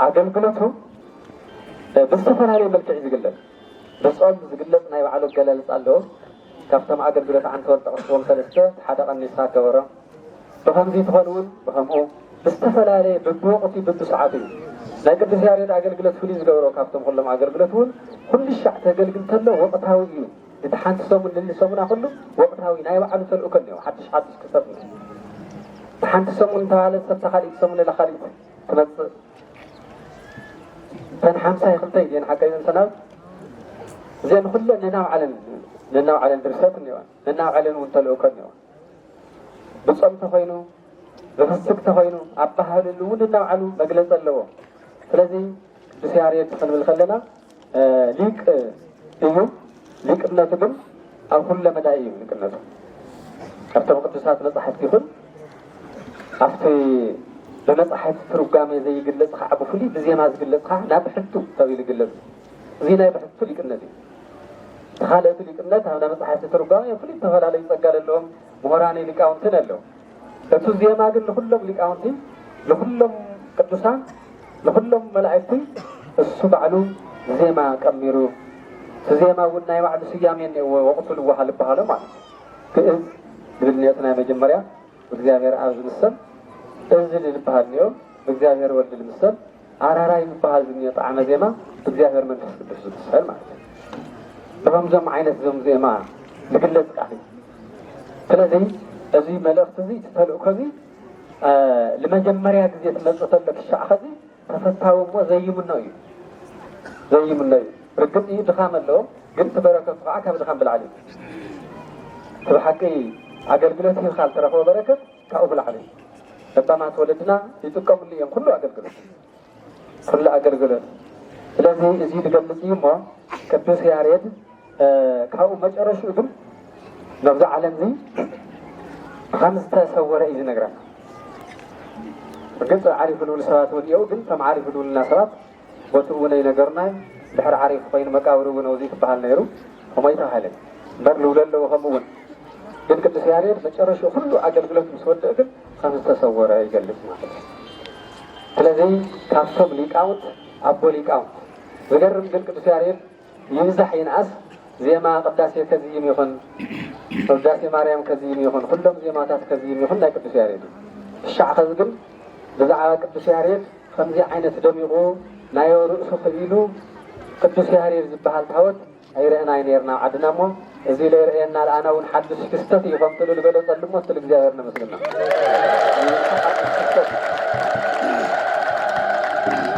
ኣገልግሎቱ ብዝተፈላለየ መልክዕ ዝግለጽ ብጾም ዝግለጽ ናይ ባዕሉ ኣገላልጻ ኣለዎ ካብቶም ኣገልግሎት ዓንቲ ወልጠቕስዎም ሰለስተ ሓደ ቀኒስካ ገበሮ ብከምዚ ትኾን እውን ብከምኡ ብዝተፈላለየ በብወቕቲ በብሰዓቱ እዩ ናይ ቅዱስ ያሬድ ኣገልግሎት ፍሉይ ዝገብሮ ካብቶም ኩሎም ኣገልግሎት እውን ኩሉ ሻዕ ተገልግል ተሎ ወቕታዊ እዩ እቲ ሓንቲ ሰሙን ልሊ ሰሙና ኩሉ ወቕታዊ ናይ ባዕሉ ተልእኮ እኒኦ ሓድሽ ክሰጥ ሓንቲ ሰሙን ተባሃለት ሰብታ ካሊእ ሰሙን ኢላ ካሊእ ትመፅእ ተን 50 ክልተይ እየን ሓቀይን ሰናብት እዚአን ኩለን ነናባዕለን ድርሰት እኒኦን ነናባዕለን እውን ተልእኮ እኒኦን ብፆም ተኮይኑ ብፍስክ ተኮይኑ ኣባህልሉ እውን ነናባዕሉ መግለፂ ኣለዎ ስለዚ ቅዱስ ያሬድ ክንብል ከለና ሊቅ እዩ ሊቅነቱ ግን ኣብ ኩለ መዳይ እዩ ሊቅነቱ ካብቶም ቅዱሳት መፅሓፍቲ ይኹን ኣብቲ በመፅሓፍ ትርጓሜ ዘይግለጽ ከዓ ብፍሉይ ብዜማ ዝግለጽ ከዓ ናብ ሕቱ ተባሂሉ ይግለጽ እዚ ናይ ብሕቱ ሊቅነት እዩ ተኻልእቲ ሊቅነት ኣብ መፅሓፍቲ ትርጓሜ ፍሉይ ዝተፈላለዩ ፀጋ ዘለዎም ምሁራን ሊቃውንትን ኣለዉ እቲ ዜማ ግን ንኩሎም ሊቃውንቲ ንኩሎም ቅዱሳን ንኩሎም መላእክቲ እሱ ባዕሉ ዜማ ቀሚሩ እቲ ዜማ እውን ናይ ባዕሉ ስያሜ እኒአዎ ወቕቱ ልዋሃል ይበሃሎ ማለት ግእዝ ዝብል ኒኦት ናይ መጀመርያ እግዚአብሔር ኣብ ዝምሰል እዝል ልበሃል እኒኦ እግዚአብሔር ወልድ ልምሰል ኣራራይ ዝበሃል ዝኒኦ ጣዕመ ዜማ እግዚአብሔር መንፈስ ቅዱስ ዝምሰል ማለት እዩ بهمزم عينة زم زي ما نقلت قاعد ስለዚህ እዚህ መልእክት እዚህ ተልእኮ ከዚህ ለመጀመሪያ ጊዜ ተመጽተለክ ሻዕኸዚ ተፈታውሞ ዘይሙን ነው ዘይሙን ነው ርግጥ ይድኻም አለው ግን ተበረከት ቃ ካብ ድኻም ብልዓሊ ተበሐቂ አገልግሎት ይልካል ተረፈው በረከት ካው ብልዓሊ በጣማት ወለድና ይጥቀሙልኝ ሁሉ አገልግሎት ስለዚህ እዚህ ድገልጽይሞ ቅዱስ ያሬድ ካው መጨረሻ ግን نبدأ على ذي خمسة سورة إذا نقرأ قلت عارف الأول سوات واليوم قلت ما عارف الأول الناصرات وتقول لي نقرنا بحر عارف بين مكاور ونوزيك بحال نيرو وما يتحالن بر لولا لو خمون قلت كنت سيارين بشرش كله عجل قلت مسود قلت خمسة سورة يقلب ما الذي كافتم ليك أوت أبو ليك أوت وقرب قلت كنت سيارين يمزح ينعس زي ما قداسي كذيم يخن قداسي مريم كذيم يخن كلهم زي ما تاس كذيم يخن لا قداسي ياريد الشعب خزقل بزعة قداسي ياريد خمسة عينة دميغو لا يورؤ خبيلو قداسي ياريد زبها التهوت أي رأينا عينيرنا عدنا مو إذا لا رأينا الآن ونحدث كستتي فانطلوا لبلد صلوا مستلق زيارنا مسلمنا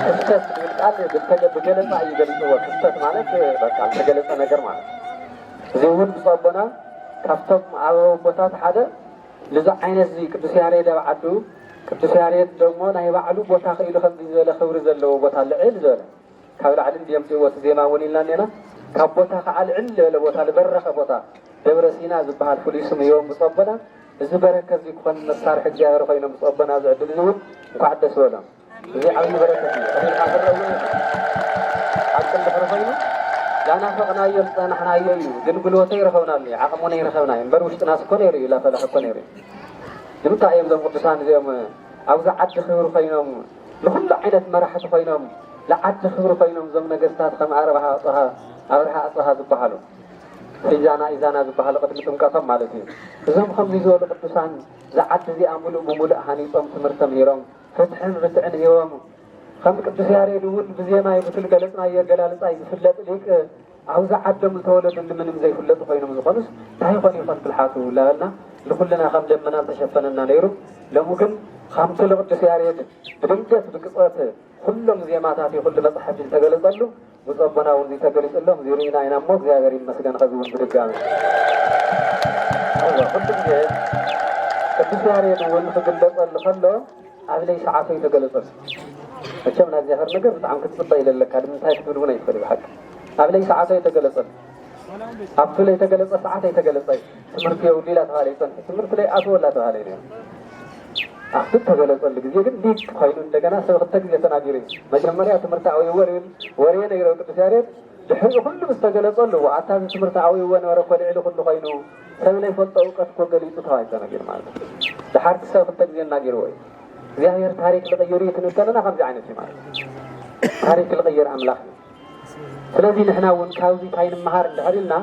كستت بالتالي بجلس معي جلس هو كستت معناه بس على تجلس أنا جر معناه زيون بصابنا كفتم على بوتات حدا لذا عين زي كدوس ياريد بعدو كدوس ياريد دومون هي بعدو بوتاخ إلى خمسة زل خبر زل وبوتال العل زل كابل علم ديم تيوت زي ما ونيلنا نينا كبوتاخ على العل ولا بوتال برخ بوتا دبر سينا زبها الفليس ميوم بصابنا زبرك زي كون نصار حجار خينا بصابنا زعدل نون وقعد سولا زي عمي بركة أهل آخر أول عقل بحرفينا لا نافقنا يوم نحن أيوه جنقولوا تيرخونا لي عقمونا يرخونا ينبروش تناس كونيري لا فلا كونيري جمت أيام ذم قدسان اليوم عاوز عد خبر فينهم لكل عدة مرحلة فينهم لا عد خبر فينهم زم نجستات خم أربعة أطها ذبحالو إذا أنا ذبحالو قد متم كفم مالتي زم خم زول قدسان زعد زي أملو بملء هنيتهم تمرتم يرام فتحن يوم خم قدس ياريد ود بزي ما يبتل قلتنا يقلالص اي فلط ليك عاوز عدم تولد من زي فلط خوينم زخنس تاي خوني فن بالحاتو لنا لكلنا خم لمنا تشفننا نيرو لمكن خمس لقدس ياريد بدنجت بقصات كلهم زي ما تاتي كل مصحف تغلصلو وصبنا وندي تغلصلهم زيرينا اينا مو እግዚአብሔር ይመስገን ከዚህ ብድጋሚ አዎ ሁሉ ጊዜ ቅዱስ ያሬድ ወን ተገለጸል ከሎ አብለይ ሰዓቱ የተገለጸል መቼም ናዚ ያፈር ነገር በጣም ክትጽባ ይለለካ ድምታይ ትብሉና ይፈል በሐቅ አብለይ ሰዓቱ የተገለጸል አብለይ የተገለጸ ሰዓት የተገለጸ ትምህርት የውሊላ ተባለ ይፈል ትምህርት ላይ አትወላ ተባለ ነው አፍት ተገለጸል ጊዜ ግን ዲክ ኃይሉ እንደገና ሰብተ ጊዜ ተናገረ መጀመሪያ ትምህርታዊ ወሬ ነገር ቅዱስ ያሬድ ድሕሪ ሁሉ ምስተገለጸሉ አታዝ ትምህርታዊ ወነወረ ኮልዕሉ ሁሉ ኃይሉ ሰብ ላይ ፈጠው ቀት ኮገሊጡ ተዋይተ ነገር ማለት ለሐርክ ሰብተ ጊዜ ናገረ ወይ እግዚአብሔር ታሪክ ለቀየሩ የተነገረና ከምዚ አይነት ማለት ታሪክ ለቀየር አምላክ ስለዚህ ንሕናውን ካውዚ ታይን መሃር እንደህልና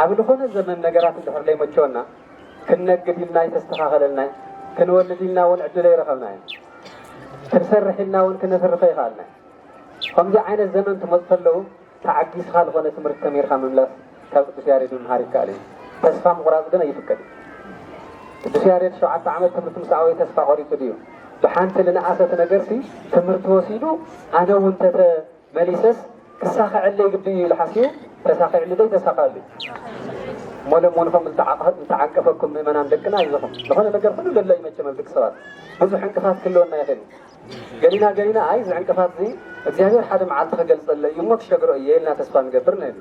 አብል ሆነ ዘመን ነገራት እንደህር ላይ መቸውና ከነግዲልና ይተስተኻኸለልና ከነወልዲና ወልዕድ ላይ ረኸብና ተሰርሕና ወን ከነሰርፈ ይኻልና ከምዚ አይነት ዘመን ተመጽፈለው ተዓጊስ ካልሆነ ትምህርት ተሚርካ መምላስ ካብ ቅዱስ ያሬድ መሃር ይካለ ተስፋ ምቁራጽ ግን አይፍቀድ ቅዱስ ያሬድ 7 ዓመት ትምህርት ምሳዊ ተስፋ ቆሪጡ ዲዩ بحانت لنا عاسة نجرسي تمرت وسيدو أنا وانت مليسس كساخة علي قبلي الحسيو تساخة علي دي تساخة علي مولا مونفهم متعقفكم من عندكنا يزخم لخونا نجرفنو لله يمتشم البك صوات بزو حنكفات كلونا يا خلي قلنا عايز حنكفات زي እግዚአብሔር ሓደ መዓልቲ ከገልጸለ ይሞት ሸግሮ እየልና ተስፋ ንገብር ነን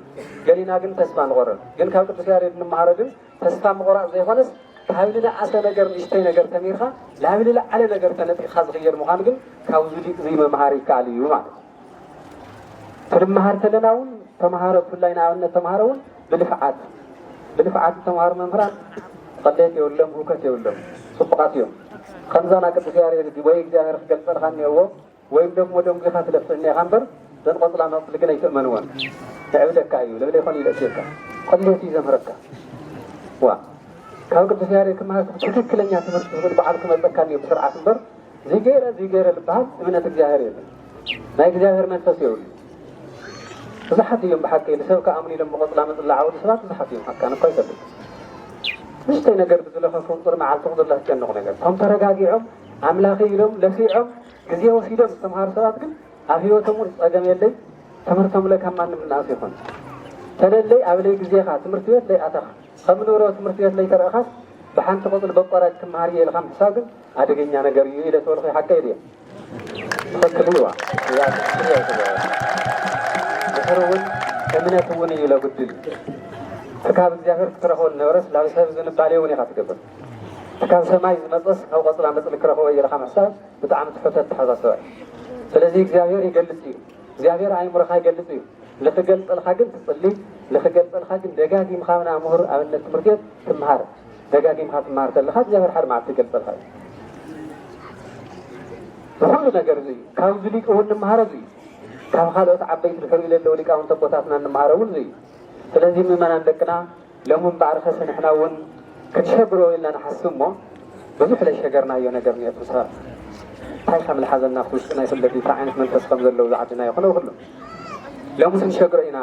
ገሊና ግን ተስፋ ንቆረብ ግን ካብ ቅዱስ ያሬድ ንመሃረድን ተስፋ ምቆራጽ ዘይኾነስ ካብልና ዓሰ ነገር ንእሽተይ ነገር ተሚርካ ላብልና ዓለ ነገር ተነጢኻ ዝኽየር ምዃኑ ግን ካብዚ ሊቅ እዚ መምሃር ይከኣል እዩ ማለት ትምሃር ተለናውን ተምሃረ ፍላይና ኣብነት ተምሃረውን ብልፍዓት ተምሃር መምህራን ቀሌት የብሎም ሁከት የብሎም ጽቡቃት እዮም ከምዛና ቅዱስ ያሬድ ወይ እግዚአብሔር ክገልጸልካ እኒአዎ ወይም ደግሞ ደም ግፋት ለፍተኛ ካምበር ዘንቆጥላ መጥል ግን አይተመንወን تعبدك أيوه لبلا يخلي الأشياء قلت يزمرك وا كان قد سيارك ما تفكر لنا تمرت بعضكم البكاني بسرعة كبر زي غير البعض من الجاهرين ما يجاهر من فسيول ብዙሓት እዮም ብሓቂ ንሰብ ከኣምኑ ኢሎም መቆፅላ መፅላ ዓወዱ ሰባት ብዙሓት እዮም ሓቂ ኣነ እኳ ይፈልጥ ንእሽተይ ነገር ብዝለኸፉ ቁጥሪ መዓልቲ ቁጥር ዘስጨንቑ ነገር እቶም ተረጋጊዖም ኣምላኺ ኢሎም ለሲዖም ግዜ ወሲዶም ዝተምሃሩ ሰባት ግን ኣብ ሂወቶም እውን ፀገም የለይ ትምህርቶም ላይ ካብ ማንም ንኣስ ይኹን ተለለይ ኣብ ለይ ግዜኻ ትምህርቲ ቤት ለይ ኣተኻ ከም ንብሮ ትምህርቲ ቤት ለይ ተረእኻስ ብሓንቲ ቆፅሊ በቋራጭ ትመሃር እየ ኢልካ ምሕሳብ ግን ኣደገኛ ነገር እዩ ኢለ ተበልኸ ሓቀ እየ ትኽክል እዩዋ ድሕሪ እውን እምነት እውን እዩ ለጉድል ትካብ እግዚኣብሔር ክትረኽቦ ዝነበረስ ናብ ሰብ ዝንባሌ እውን ኢኻ ትገብር ትካብ ሰማይ ዝመፀስ ካብ ቆፅላ መፅሊ ክረኽቦ ኢልካ ምሕሳብ ብጣዕሚ ትሕተት ተሓሳስባ ስለዚ እግዚኣብሔር ይገልፅ እዩ እግዚኣብሔር ኣይሙርኻ ይገልፅ እዩ ልክገልፀልካ ግን ትፅሊ ልክገልፀልካ ግን ደጋጊምካ ና ምሁር ኣብነት ትምህርቲ ቤት ትምሃር ደጋጊምካ ትምሃር ከለካ እግዚኣብሔር ሓደ መዓልቲ ይገልፀልካ እዩ ብኩሉ ነገር እዩ ካብዚ ሊቅ እውን ንምሃረ እዩ ካብ ካልኦት ዓበይቲ ዝከርኡ ዘለዎ ሊቃውንቲ ቦታትና ንምሃረ እውን እዩ ስለዚ ምእመናን ደቅና ሎምን ባዕርኸ ሰኒሕና እውን ክንሸግሮ ኢልና ንሓስብ እሞ ብዙሕ ለይሸገርናዮ ነገር ኒአቱ ሰባት እንታይ ከም ዝሓዘና ኣብቲ ውሽጢ ናይ ፍለጥ እንታይ ዓይነት መንፈስ ከም ዘለው ዝዓድና ይኮነ ኩሉ ሎሚ ክንሸግሮ ኢና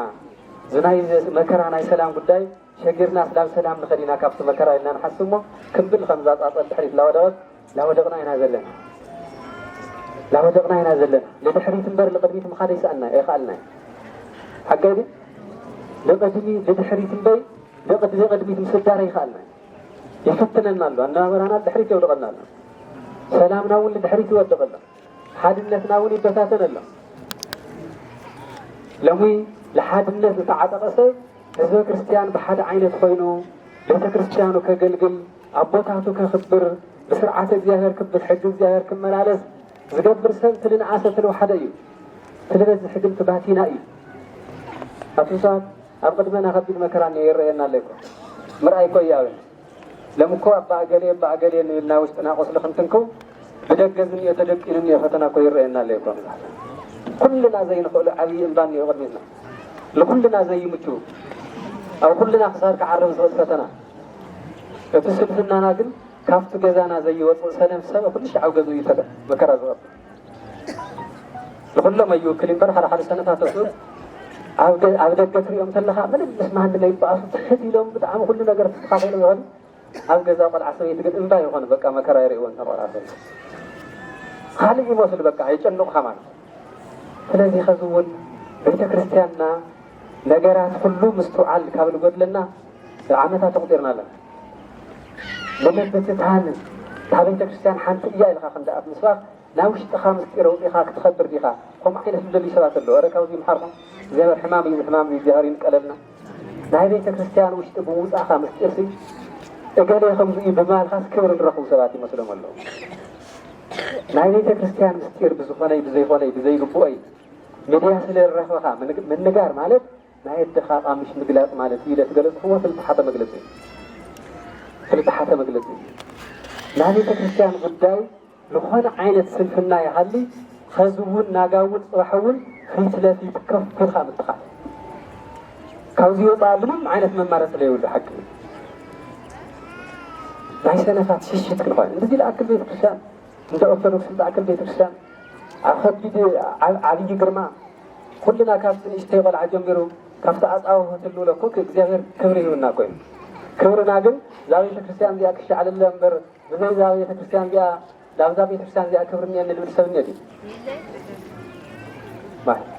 ዝናይ መከራ ናይ ሰላም ጉዳይ ሸጊርና ስላም ሰላም ንኸድ ኢና ካብቲ መከራ ኢልና ንሓስብ እሞ ክንብል ከም ዛፃፀል ድሕሪት ላወደቕና ኢና ዘለና ላወደቕና ኢና ዘለና ንድሕሪት እምበር ንቅድሚት ምኻድ ይሰአልና ይኽኣልና ሓገዲ ንቅድሚ ንድሕሪት እምበይ ንቅድሚት ምስዳረ ይኽኣልና ይፈትነና ኣሎ ኣነባበራና ድሕሪት የውድቐና ኣሎ ሰላምና እውን ንድሕሪት ይወድቕ ኣሎ ሓድነትና እውን ይበታተን ኣሎ ሎሚ ለሓድነት ዝተዓጠቐ ሰብ ህዝበ ክርስቲያን ብሓደ ዓይነት ኮይኑ ቤተ ክርስቲያኑ ከገልግል ኣቦታቱ ከኽብር ብስርዓተ እግዚኣብሔር ብሕጊ እግዚኣብሔር ክመላለስ ዝገብር ሰብ ትልንዓሰ ትልውሓደ እዩ ትልበዝሒ ግን ትባቲና እዩ ኣብቲ ሰባት ኣብ ቅድመና ከቢድ መከራ ይረአየና ኣሎ ይኮ ምርኣይ ኮ እዩ ኣብን ለምኮ ኣባእገሌ ንብልና ውሽጥና ቆስሊ ክንትንከው ብደገ ዝኒኦ ተደቂኑ ኒኦ ፈተና ኮ ይረአየና ኣሎ ይኮ ኩልና ዘይንኽእሉ ዓብዪ እምባ ኒኦ ቅድሚትና ንኩልና ዘይምቹ ኣብ ኩልና ክሳድ ክዓርብ ዝኽእል ፈተና እቲ ስልፍናና ግን ካብቲ ገዛና ዘይወፅእ ሰለም ሰብ ኩሉ ሻዓብ ገዙ እዩ መከራ ዝቐብ ንኩሎም ኣይውክል እምበር ሓደ ሓደ ሰነታት እሱ ኣብ ደገ ትሪኦም ከለካ ምንም ምስማህሊ ናይ በኣሱ ትሕት ኢሎም ብጣዕሚ ኩሉ ነገር ተስተኻኺሉ ይኾን ኣብ ገዛ ቆልዓ ሰበይቲ ግን እምባ ይኾን በቃ መከራ ይርእዎን ተቆልዓ ሰበይቲ ካልእ ይመስል በቃ የጨንቑኻ ማለት ስለዚ ከዚ እውን ቤተ ክርስቲያንና ነገራት ኩሉ ምስትውዓል ካብ ዝጎድለና ዓመታት ተቁጢርና ኣለና ለመበትታን ካብ ቤተ ክርስቲያን ሓንቲ እያ ኢልካ ክንደኣብ ምስባኽ ናብ ውሽጥኻ ምስጢር ኣውፂኻ ክትኸብር ዲኻ ከምኡ ዓይነት ዝደልዩ ሰባት ኣለዉ ረ ካብዚ ምሓርኩም እግዚኣብሔር ሕማም እዩ ሕማም እዩ እግዚኣብሔር ይንቀለልና ናይ ቤተ ክርስቲያን ውሽጢ ብምውፃእኻ ምስጢር ሲ እገሌ ከምዚ እዩ ብማልኻስ ክብሪ ንረኽቡ ሰባት ይመስሎም ኣለዉ ናይ ቤተ ክርስቲያን ምስጢር ብዝኾነይ ብዘይኮነይ ብዘይግቡኦይ ሚድያ ስለ ዝረኽበኻ ምንጋር ማለት ናይ ኣድኻ ቃምሽ ምግላፅ ማለት እዩ ለትገለፅክዎ ፍልጥሓተ መግለፂ እዩ ፍልጥሓተ መግለፂ እዩ ናይ ቤተ ክርስቲያን ጉዳይ ዝኾነ ዓይነት ስንፍና ይሃሊ ከዚ እውን ናጋ እውን ፅባሕ እውን ፊት ለፊት ከፍ ኢልካ ምትኻል ካብዚ ወፃእ ምንም ዓይነት መማረፂ ዘይብሉ ሓቂ ናይ ሰነፋት ሽሽት ክንኾን እንደዚ ዝኣክል ቤተ ክርስቲያን እንደ ኦርቶዶክስ ዝኣክል ቤተ ክርስቲያን ኣብ ከቢድ ዓብዪ ግርማ ኩልና ካብቲ ንእሽተይ ቆልዓ ጀሚሩ ካብቲ ኣፃውህ ትልውለ እኮ እግዚኣብሔር ክብሪ ይህብና ኮይኑ ክብርና ግን እዛ ቤተ ክርስቲያን እዚኣ ክሻዕልለ እምበር ብዘይ እዛ ቤተ ክርስቲያን እዚኣ ላብዛ ቤተ ክርስቲያን እዚኣ ክብሪ እኒአ ንልብል ሰብ እኒአ ድዩ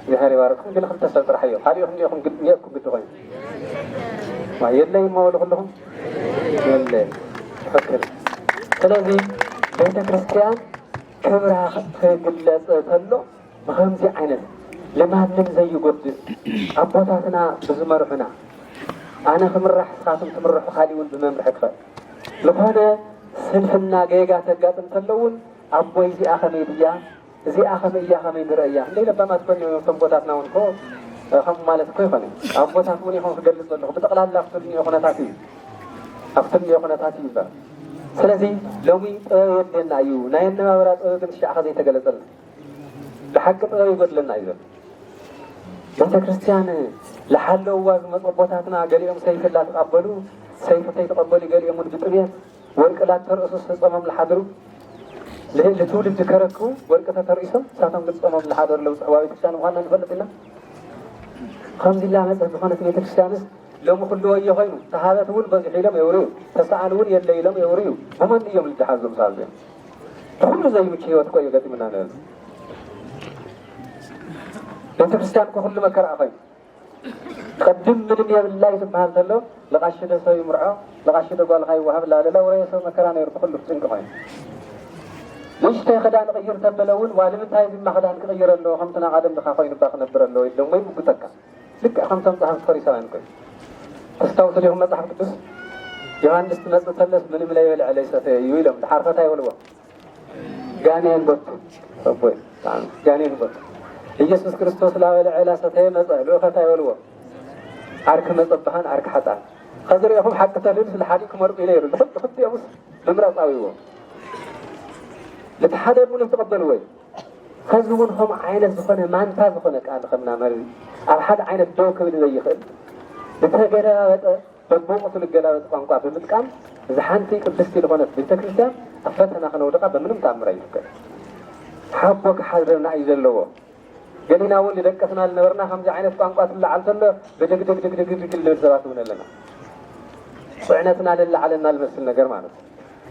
እግዚኣብሔር ይባርክኩም ግን ክልተ ሰብ ጥራሕ እዮ ካልኦኹም ኒአኹም ኒአኩም ግዲ ኮይኑ የለይ እመበሉ ኩልኹም የለ ትፈክር ስለዚ ቤተ ክርስቲያን ክብራ ክግለፅ ተሎ ብከምዚ ዓይነት ለማንም ዘይጎድል ኣቦታትና ብዝመርሑና ኣነ ክምራሕ ስኻትም ትምርሑ ካሊእ እውን ብመምርሒ ክኽእል ዝኾነ ስንፍና ገጋ ተጋጥም ተለውን ኣቦይ እዚኣ ከመይ ድያ እዚኣ ከመይ እያ ከመይ ንርእያ እንደይ ለባማ ትኮኒ ቶም ቦታትና እውን ኮ ከምኡ ማለት እኮ ይኮነ ኣቦታት እውን ይኹን ክገልፅ ዘለኹ ብጠቕላላ ኣብቲ ድኒኦ ኩነታት እዩ ኣብቲ ድኒኦ ኩነታት እዩ ይበር ስለዚ ሎሚ ጥበብ የድልና እዩ ናይ ኣነባበራ ጥበብ ግን ሽዕኸ ዘይተገለፀልና ብሓቂ ጥበብ ይጎድለና እዩ ዘሎ ቤተ ክርስቲያን ዝሓለውዋ ዝመፁ ቦታትና ገሊኦም ሰይፍላ ተቐበሉ ሰይፊ ከይተቐበሉ ገሊኦም እውን ብጥቤት ወርቅላት ተርእሱ ዝፀሞም ዝሓድሩ ልትውልድ ከረክቡ ወርቅተ ተርእሶም ሳቶም ግን ፀሞም ዝሓደሩ ለውፅሕዋ ቤተ ክርስቲያን ምኳንና ንፈልጥ ኢና خمس الله مثل بخانة ميت كريستيانس لو مخلو يخينو تهذا تقول بس حيلم يوريو تسألون يلا يلم يوريو ومن يوم الاتحاد المسالم كل زي مشي وتقوي قدي من هذا ميت كريستيان كل مكان أخين قدم من الدنيا بالله سبحانه وتعالى لقاشده سوي مرعى لقاشده قال خاي وهب لا وريا سوي مكان يربح كله تنك خاين ليش تاخدان غير تبلون والمت هاي ما خدان غير له خمسنا عدم دخاخين باخ نبر له يدوم ما يبقتك لك خمسة صحف فريسان كوي استوت اليوم مصحف قدس يوحنس تنزل ثلث من ملا يولع عليه سفيه يويلهم حرفتها يولوا جانين بط أبوي جانين بط يسوع كريستوس لا ولا على سفيه مزه لو ختا يولوا عرك مصبحان عرك حطان خضر يهم حق تلبس الحديق مرق إليه لحط يا بس بمرأة قوية لتحدث من تقبل وين خزون هم عين الزخنة ما أنت زخنة كان خمنا مري أحد عين الدوك اللي زي خل بتجرا ببوقة الجلاوة قنقع بمتكام إذا حنتي قدستي لغنة بالتكريسان أفتنا خنا ودقة بمنهم تعمرين كده حبك حذرنا يزلوا قالنا أول اللي دكتنا لنورنا خمسة عين قنقع اللي علتنا بدك دك دك دك دك اللي زرعتون لنا وعنتنا لله على النال بس النجار معنا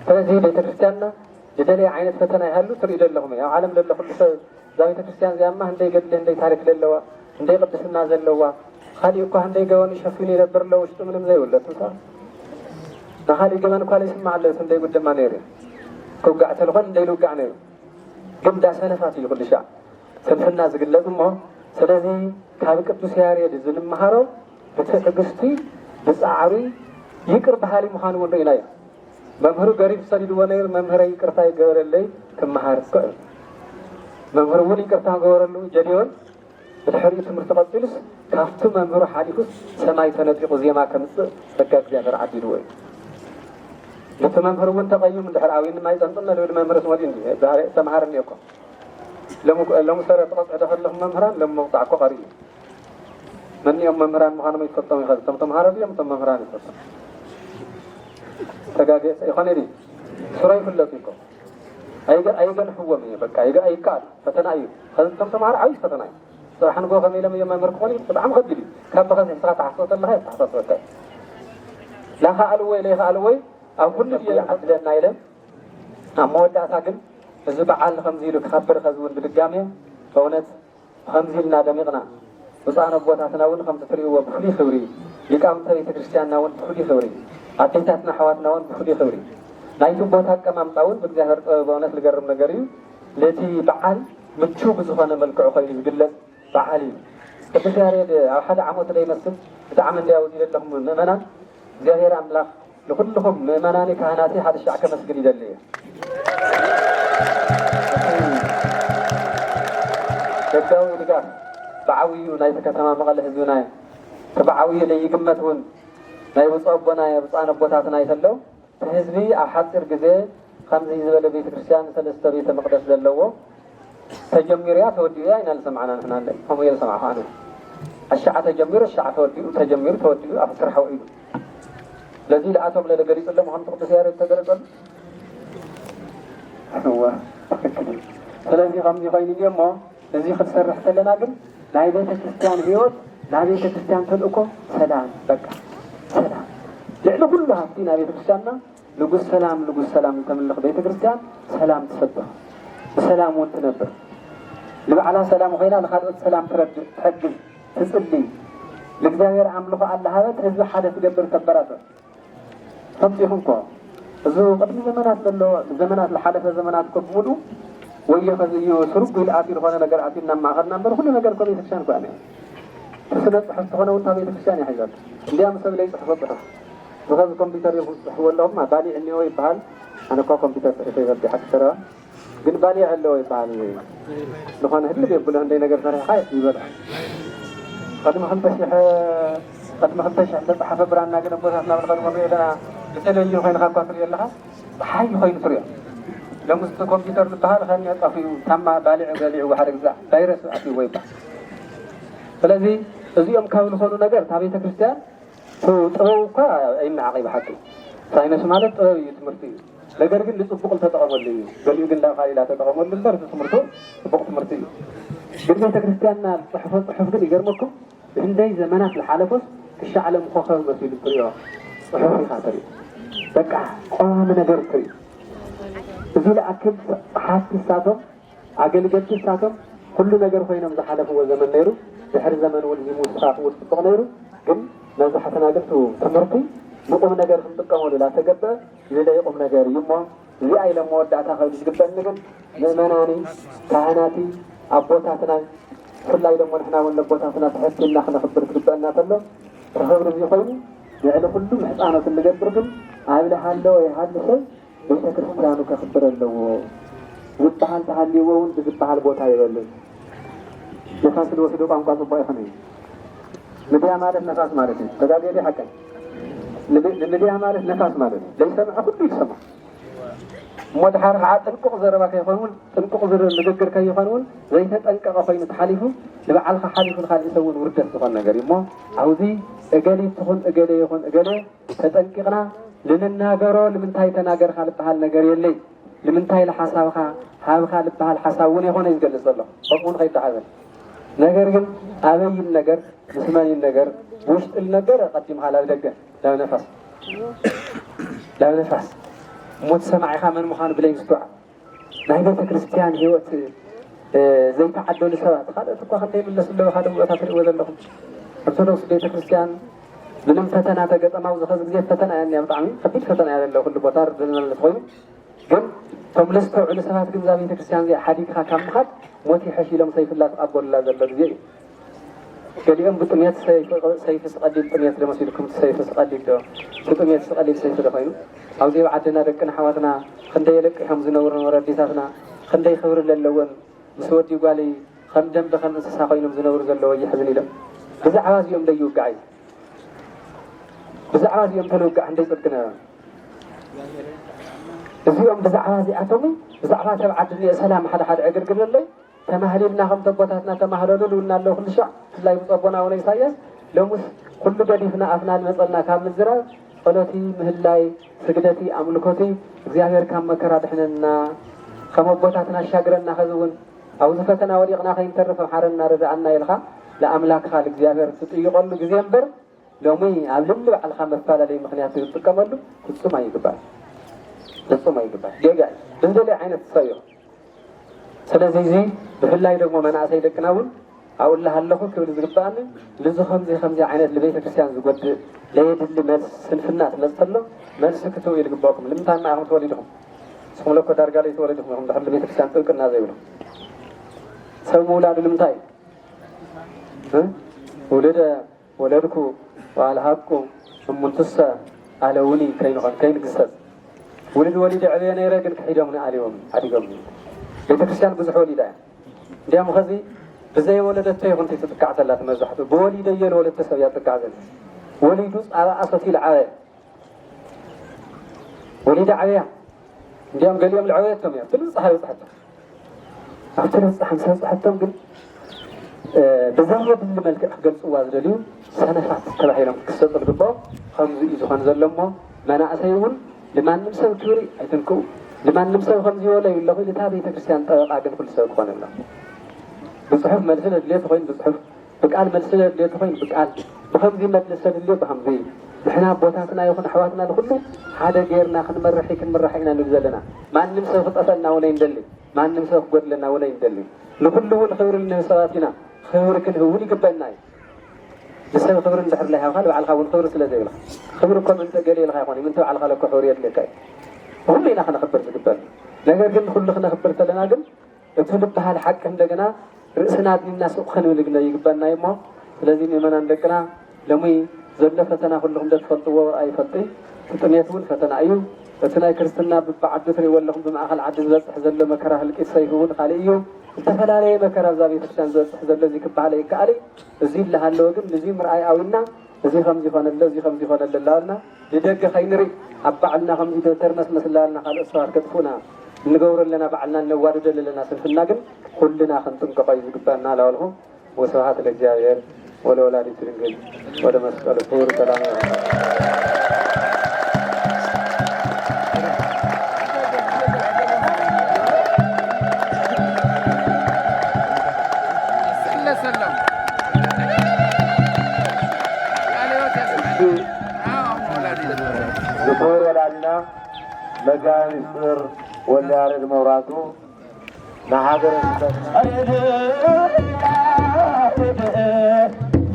فلذي بالتكريساننا جدلي عين فتنا يهلو تريد لهم يا عالم لله كل شيء زاوية كريستيان زي ما هندي قبل هندي تارك لله هندي قدس الناس لله خالي يكو هندي جواني شافيني يدبر له وشتو منهم زي ولا تنسى نخالي جوان كوالي سمع الله هندي قدام ما نيري كوجع تلفون هندي لوجع نيري قم دا سنة فاتي كل شيء سنة الناس قل لهم ما سلذي كابك بسياري لزلم مهارو بتقصتي بسعري يقرب حالي مخان ونرينايا ممهرو قريب سريد ونير ممهر يكرتا يقور اللي كمهار كأل ممهر وني كرتا يقور اللي جديون بالحرية مرتبط جلس كافتو ممهرو حاليكوس سماي تنطيق زيما كمس فكاك زيادر عديد وين لفا ممهرو ون تقيم من دحر عوين ما يتنطلنا لو الممهر سمالين دي سمهارن يوكو لمو سارة تقطع دخل لهم ممهران لمو مقطعكو قريب من يوم ممهران مخانا ما يتفطم يخذ تم مهارة يوم تم ممهران يتفطم تجاهز يخاني دي سوري كله فيكم أيجا هو مية بقى أي كار فتنا أيه خذ تم تمار عايز فتنا أيه صراحة نقول خميلة مية ما مركوني طبعا مخدلي كاب بخذ إنسان تحصل الله تحصل وقت لا خالوي أو كل شيء عدل النايلة أمود أتاكل الزبع على خمزيل وكخبر خزون بالجامعة فونت خمزيل نادم يقنع بس أنا بوتها تناول خمسة فريق وبخلي خوري يقام تري تكريستيان ناول بخلي خوري أتيتنا حواتنا وان بخلي خوري نايتو بوتها كمان طاول بجهر بونت لجرم نجاريو التي بعال متشوف زخانة ملك عقيل بجلس بعالي تبشاري أحد عمود لي مسجد تعمل لي أودي لهم منا زهير أملاك لكلهم مناني كهناتي هذا الشعب كمسجد يدليه يبدأوا لقاه بعوي ونايت كتمام مغله الزناي تبعوي لي يقمتون ناي وصابنا يا بصانا بوتاتنا يتلو حزبي احصر غزي خمسه يزبل بيت كريستيان ثلاثه بيت مقدس دلوو تجميريا توديا ان سمعنا هنا هم يسمعوا عنه الشعب تجمير الشعب تجمير توديا افكر حوي الذي لا اتم لدغري سلم هم تقدس يا ريت تغلطل هو ስለዚህ خمسه خاين اليوم ለዚህ ከተሰራህ ለና ግን ናይ ቤተ ክርስቲያን ህይወት ናይ ቤተ ክርስቲያን ተልእኮ ሰላም በቃ ሰላም لعل كلها فينا ቤተ ክርስቲያንና ንጉስ ሰላም ተመልኽ ቤተ ክርስቲያን ሰላም ተሰጥቶ በሰላም ወንት ነበር ለባዕላ ሰላም ሆይና ለኻልኦት ሰላም ትረድ ትሕግዝ ትጽልይ ለእግዚአብሔር አምልኾ አላህበት ህዝብ ሓደ ትገብር ተበራተ ፈጥይኹምኮ እዚ ቅድሚ ዘመናት ለሓለፈ ዘመናት ከብሙሉ ويخذ يسرق الآثير هنا نجار آثيرنا ما أخذنا بر كل نجار كم يتكشان كأنه سنة حفظ هنا وتابع يتكشان يا حجاج اللي أنا مسوي ليس حفظها وهذا الكمبيوتر هو اللي هم بالي إني هو يفعل أنا كمبيوتر في غير بحق ترى قل بالي على هو يفعل لخان هل بيقول عندي نجار ثاني حاجة يبغى قد ما خلتش عند حفظ برانا كنا بوزنا من قبل مرة إذا بتلاقي يجوا هنا خاطر فريق لها حي هاي فريق لما الكمبيوتر بتاعها خلني أطفيه تم بالع وحرق زع فيروس أطفي ويبع فلذي الذي أمكن خلوا نجار تابع كريستيان هو توقع أي معقب حكي ساينس مالت يتمرتي لقر قل لصبق التطعم اللي قال يقول لا خالي لا تطعم اللي درس تمرتو صبق تمرتي قلنا كريستيان حفظ قل يجرمكم እንደይ ዘመናት ለሓለፎስ ክሻዓለም ኮኸብ መሲሉ ትሪኦ ወሕሪ ኻተሪ በቃ ቆም ነገር ትሪ እዚ ለአክል ሓትሳቶም ኣገልገልትሳቶም ኩሉ ነገር ኮይኖም ዝሓለፍዎ ዘመን ነይሩ ድሕሪ ዘመን እውን ሙስኻፍ እውን ፅቡቕ ነይሩ ግን መብዛሕትና ግን ትምህርቲ ንቁም ነገር ክንጥቀመሉ ላተገበአ ዝለይ ቁም ነገር እዩ እሞ እዚኣ ኢለ መወዳእታ ከይዱ ዝግበአኒ ግን ምእመናኒ ካህናቲ ኣቦታትና ብፍላይ ደሞ ንሕና እውን ለቦታትና ተሕቲልና ክነኽብር ዝግበአና ተሎ ተኽብሪ እዚ ኮይኑ ንዕሊ ኩሉ ምሕፃኖት ንገብር ግን ኣብለ ሃለወ ይሃሊ ሰብ ቤተ ክርስቲያኑ ከኽብር ኣለዎ ዝበሃል ተሃልይዎ እውን ብዝበሃል ቦታ ይበልን ነፋስ ዝወስዶ ቋንቋ ፅቡቅ ይኹን እዩ ምድያ ማለት ነፋስ ማለት እዩ ተጋጌዲ ሓቀን ንምድያ ማለት ነፋስ ማለት እዩ ዘይሰምዐ ኩሉ ይሰማ እሞ ድሓር ከዓ ጥንቁቕ ዘረባ ከይኾን እውን ጥንቁቕ ንግግር ከይኾን እውን ዘይተጠንቀቐ ኮይኑ ተሓሊፉ ንበዓልካ ሓሊፉ ንካልእ ሰብ እውን ውርደት ዝኾን ነገር እዩ እሞ ኣብዚ እገሊት ትኹን እገሌ ይኹን እገሌ ተጠንቂቕና ልንናገሮ ንምንታይ ተናገርካ ልበሃል ነገር የለይ ንምንታይ ለሓሳብካ ሃብካ ልበሃል ሓሳብ እውን የኾነ ይዝገልፅ ዘሎ ከምኡውን ከይተሓዘን ነገር ግን ኣበይን ነገር ምስመኒን ነገር ውሽጥል ነገር ቀዲምካ ላብ ደገ ላብ ነፋስ ሞት ሰማዒኻ መን ምዃኑ ብለይ ምስትውዓል ናይ ቤተ ክርስቲያን ሂወት ዘይተዓደሉ ሰባት ካልኦት እኳ ክንደይ ምለስ ኣለዎ ሓደ ቦታ ትሪእዎ ዘለኹም ኦርቶዶክስ ቤተ ክርስቲያን ምንም ፈተና ተገጠማው ዝኸዚ ግዜ ፈተና እያ እኒኣ ብጣዕሚ ከቢድ ፈተና እያ ዘለዎ ኩሉ ቦታ ዝመለስ ኮይኑ ግን እቶም ለስተውዕሉ ሰባት ግን እዛ ቤተ ክርስቲያን እዚኣ ሓዲግካ ካብ ምኻድ ሞት ይሐሺሎም ሰይፍላ ተቐበሉላ ዘሎ ግዜ እዩ ገሊኦም ብጥሜት ሰይፊ ስቐሊል ጥሜት ዶ መሲልኩም ሰይፊ ስቐሊል ዶ ብጥሜት ስቐሊል ሰይፊ ዶ ኮይኑ ኣብዚ ብዓድና ደቅና ኣሕዋትና ክንደይ የለቂሖም ዝነብሩ ወረዲታትና ክንደይ ክብሪ ዘለዎን ምስ ወዲ ጓለይ ከም ደንቢ ከም እንስሳ ኮይኖም ዝነብሩ ዘለዎ ይሕዝን ኢሎም ብዛዕባ እዚኦም ደይውጋዕ እዩ ብዛዕባ እዚኦም ተልውጋዕ እንደይ ፅድቂ ነበረ እዚኦም ብዛዕባ እዚኣቶም ብዛዕባ ተብዓድ እኒአ ሰላም ሓደ ሓደ ዕግርግርለይ ተማህሊልና ከም ተቦታትና ተማህለሉ ልውና ኣለዉ ኩሉ ሻዕ ብፍላይ ብፀቦና እውን ኢሳያስ ሎሙስ ኩሉ ገዲፍና ኣፍና ንመፀልና ካብ ምዝራብ ጸሎቲ ምህላይ ስግደቲ ኣምልኮቲ እግዚአብሔር ካብ መከራ ድሕነና ከም ኣቦታትና ሻግረና ከዝውን ኣብዚ ፈተና ወዲቕና ከይንተርፍ ሓረና ረዳእና ኢልካ ለኣምላክካ ለእግዚአብሔር ትጥይቐሉ ግዜ እምበር ሎሚ ኣብ ልሊ ባዕልካ መፈላለይ ምክንያት ዝጥቀመሉ ፍፁም ኣይግባእ ጌጋ ብዝደለይ ዓይነት ሰብ እዮም ስለዚ እዚ ብፍላይ ደግሞ መናእሰይ ደቅና እውን ኣብኡ ኣለኹ ክብል ዝግባአኒ ልዚ ከምዚ ዓይነት ንቤተ ክርስቲያን ዝጎድእ ለየድሊ መልሲ ስንፍና ትመፅእ ኣሎ መልሲ ክትው ይልግበአኩም ንምንታይ ማኢኹም ተወሊድኹም ንስኹም ለኮ ዳርጋ ላይ ተወሊድኹም ኢኹም ድሕሪ ቤተ ክርስቲያን ጥንቅና ዘይብሉ ሰብ ምውላዱ ንምንታይ ውልደ ወለድኩ ዋልሃብኩ እሙንትሰ ኣለውኒ ከይንኾን ከይንግሰፅ ውልድ ወሊድ ዕብየ ነይረ ግን ክሒዶም ንኣልዮም ዓዲጎም ቤተ ክርስቲያን ብዙሕ ወሊዳ እያ እንዲያም ከዚ ብዘይወለደቶ ይኹን ትጥቃዕ ዘላ መብዛሕትኡ ብወሊደ እየ ንወለድተ ሰብ እያ ትጥቃዕ ዘላ ወሊዱ ፃባ ኣሰቲሉ ዓበየ ወሊዳ ዓበያ እንዲያም ገሊኦም ዝዓበየቶም እዮም ብልፅሓ ይብፅሐቶም ኣብቲ ልብፅሓ ምስ በፅሐቶም ግን ብዘየድሊ መልክዕ ክገልፅዋ ዝደልዩ ሰነፋት ተባሂሎም ክሰጡ ዝግብኦ ከምዚ እዩ ዝኾን ዘሎ እሞ መናእሰይ እውን ንማንም ሰብ ክብሪ ኣይትንክኡ ንማንም ሰብ ከምዚ ይበሎ ይብለኹ ኢሉ እታ ቤተ ክርስቲያን ጠበቃ ግን ኩሉ ሰብ ክኾን ኣሎ ብፅሑፍ መልሲ ለድልየት ኮይኑ ብፅሑፍ ብቃል መልሲ ለድልየት ኮይኑ ብቃል ብከምዚ መልሲ ለድልዮ ብከምዚ ንሕና ቦታትና ይኹን ኣሕዋትና ንኩሉ ሓደ ጌርና ክንመርሕ ኢና ንብል ዘለና ማንም ሰብ ክጠፈልና እውን ኣይንደሊ ማንም ሰብ ክጎድለና እውን ኣይንደሊ ንኩሉ እውን ክብሪ ንህብ ሰባት ኢና ክብሪ ክንህብ እውን ይግበአና እዩ ንሰብ ክብሪ እንድሕር ላይ ሃብካ ንባዕልካ እውን ክብሪ ስለ ዘይብልካ ክብሪ እኮ ምንተ ገለ ኢልካ ይኮነ ምንተ ባዕልካ ለኮ ክብሪ የድልየካ እዩ ኩሉ ኢና ክነኽብር ዝግበአና ነገር ግን ኩሉ ክነኽብር ተለና ግን እቲ ልበሃል ሓቂ እንደገና ርእስና ድልና ሱቕ ክንብል ይግበአና እዩ እሞ ስለዚ ምእመናን ደቅና ሎሚ ዘሎ ፈተና ኩልኩም ትፈልጥዎ ኣይፈልጢ ጥሜት እውን ፈተና እዩ እቲ ናይ ክርስትና ብዓዲ ትሪእዎ ኣለኹም ብማእኸል ዓዲ ዝበፅሕ ዘሎ መከራ ህልቂት ሰይፉ እውን ካሊእ እዩ ዝተፈላለየ መከራ እዛ ቤተክርስትያን ዝበፅሕ ዘሎ እዚ ክበሃል ይከኣል እዚ ኢላሃለወ ግን እዚ ምርኣይ ኣዊና እዚ ከምዚ ይኾነሎ እዚ ከምዚ ይኾነሎ ላበልና ንደገ ከይንርኢ ኣብ ባዕልና ከምዚ ደተርመስ መስላልና ካልኦት ሰባት ከጥፉና እንገብሮ ኣለና ባዕልና ነዋድደሉ ኣለና ስንፍና ግን ኩልና ክንጥንቀቆ እዩ ዝግባአና ላበልኹም ወስብሓት ለእግዚአብሔር ወለወላዲቱ ድንግል ወደ መስቀሉ ክቡር ሰላም
ሰላም
ክቡር ወላዲና መጋቢ ምስጢር ወልደ ያሬድ መብራቱ ለሀገር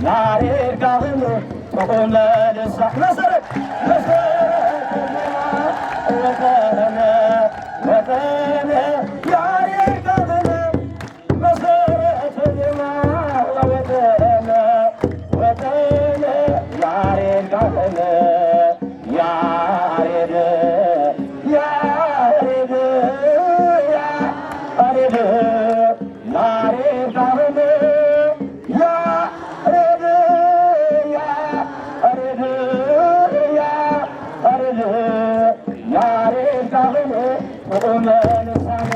ያሬድ ካህን ቆመ ልሳን መሰረት ወተነ ያሬድ ካህን መሰረት ወተነ ያሬድ ካህን ያሬድ ያሬድ ያሬድ ያሬድ ካህን ያሬድ ያሬድ ያሬድ ካህን ቆመ ልሳነ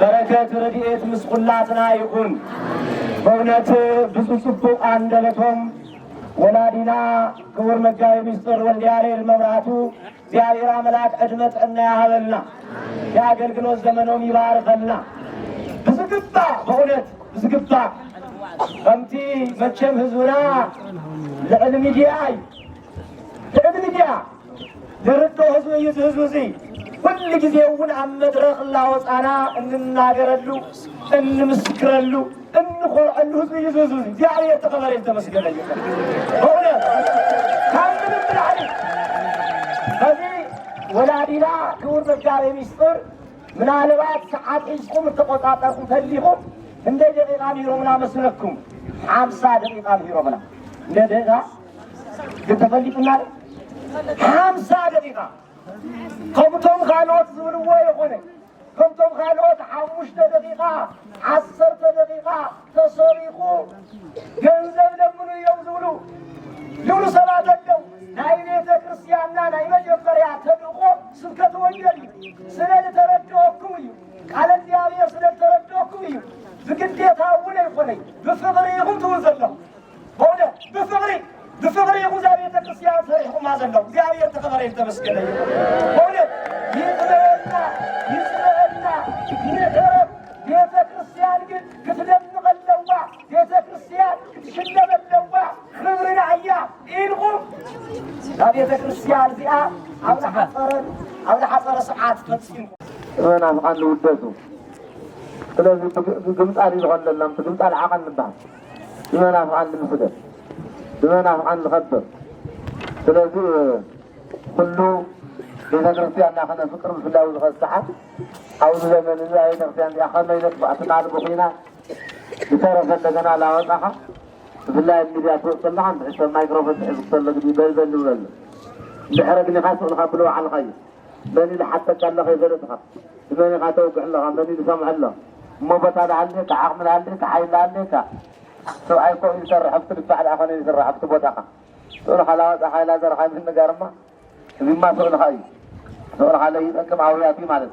በረከት ረድኤት ምስቁላትና ይሁን። በእውነት ብዙ ጽቡቅ አንደበቶም ወላዲና ክቡር መጋቢ ምስጢር ወልደ ያሬድ መብራቱ እግዚአብሔር አምላክ ዕድመ ጸና ያህበልና የአገልግሎት ዘመኖም ይባርከልና ብዝግባ በእውነት ብዝግባ ከምቲ መቼም ህዝቡና ልዕል ሚዲያይ ልዕል ሚዲያ ዝርዶ ህዝቡ እዩ ህዝቡ እዚ كل ጊዜ እውን ኣብ መድረኽ ላወፃና እንናገረሉ እንምስክረሉ እንኮርዐሉ ህዝቢ እዩ ህዝቢ እግዚአብሔር ተኸበረ ተመስገነ ይሁን። በእውነት ከምንም ብላዕሊ በዚ ወላዲና ክቡር መጋቢ ምስጢር ምናልባት ሰዓት ሒዝኩም ተቆጣጠርኩም ተሊኹም እንደ ደቂቃ ቢሮምና መስለኩም 50 ደቂቃ ቢሮምና እንደ ደቂቃ ተፈልጡና 50 ደቂቃ ከምቶም ካልኦት ዝብልዎ ይኹን ከምቶም ካልኦት 5 ደቂቃ 10 ደቂቃ ተሰሪቑ ገንዘብ ለምኑ እዮም ዝብሉ ሰባት ኣለው። ናይ ቤተ ክርስቲያንና ናይ መጀመርያ ተልእኮ ስብከተ ወንጌል እዩ። ስለዝተረድኦኩም እዩ ቃለ እግዚአብሔር ስለዝተረድኦኩም እዩ። ብግዴታ እውን ኣይኮነይ ብፍቅሪ ኢኹም ትብል ዘለኹም በእውነት ብፍቅሪ ኢኹም እዛ ቤተ ክርስቲያን ሰሪሕኩማ ዘለኹም እግዚአብሔር ተኸበረ ተመስገነ ይሁን። በእውነት ይፅበአልና ይነገረን ቤተ ክርስቲያን ግን ክትደምቕ ኣለዋ ቤተ ክርስቲያን ክትሽለም ኣለዋ ክብርና እያ ኢልኩም እዛ ቤተ ክርስቲያን እዚኣ ኣብ ዝሓፀረ ሰዓት ፈፂሙ
መናፍቃን ዝውደሱ ስለዚ ግምፃን እዩ ዝኾን ዘሎም ግምፃን ዓቐን ንበሃል ብመናፍቃን ንምስደድ ብመናፍቃን ዝኸብር ስለዚ ኩሉ ቤተ ክርስቲያን ናኸነ ፍቅሪ ምፍላዊ ዝኸድ ሰዓት ኣብዚ ዘመን እዚ ቤተ ክርስቲያን እዚኣ ከመይ ነጥባእትና ልቦ ኮይና ዝተረፈ እንደገና ላወጣኻ ብፍላይ ሚድያ ትወፅ ከለካ ንድሕቶ ማይክሮፎን ትሕዝ ከሎ ግዲ በልበል ንብለሉ እንድሕረ ግኒኻ ስእልካ ብለባዕልካ እዩ መኒ ዝሓተካ ኣለኸ ይገለፅኻ ብመኒ ኻ ተውግዕ ኣለኻ መኒ ዝሰምዐ ኣሎ እሞ ቦታ ዝሃልካ ዓቕሚ ዝሃልካ ሓይል ዝሃልካ ሰብኣይ ኮ ይሰርሕ ኣብቲ ድፋዕ ድኣ ኮነ ይስራሕ ኣብቲ ቦታኻ ስእልካ ላወፃ ሓይላ ዘረኻ ምንጋርማ እዚማ ስእልካ እዩ ስእልካ ለይጠቅም ኣውያት እዩ ማለት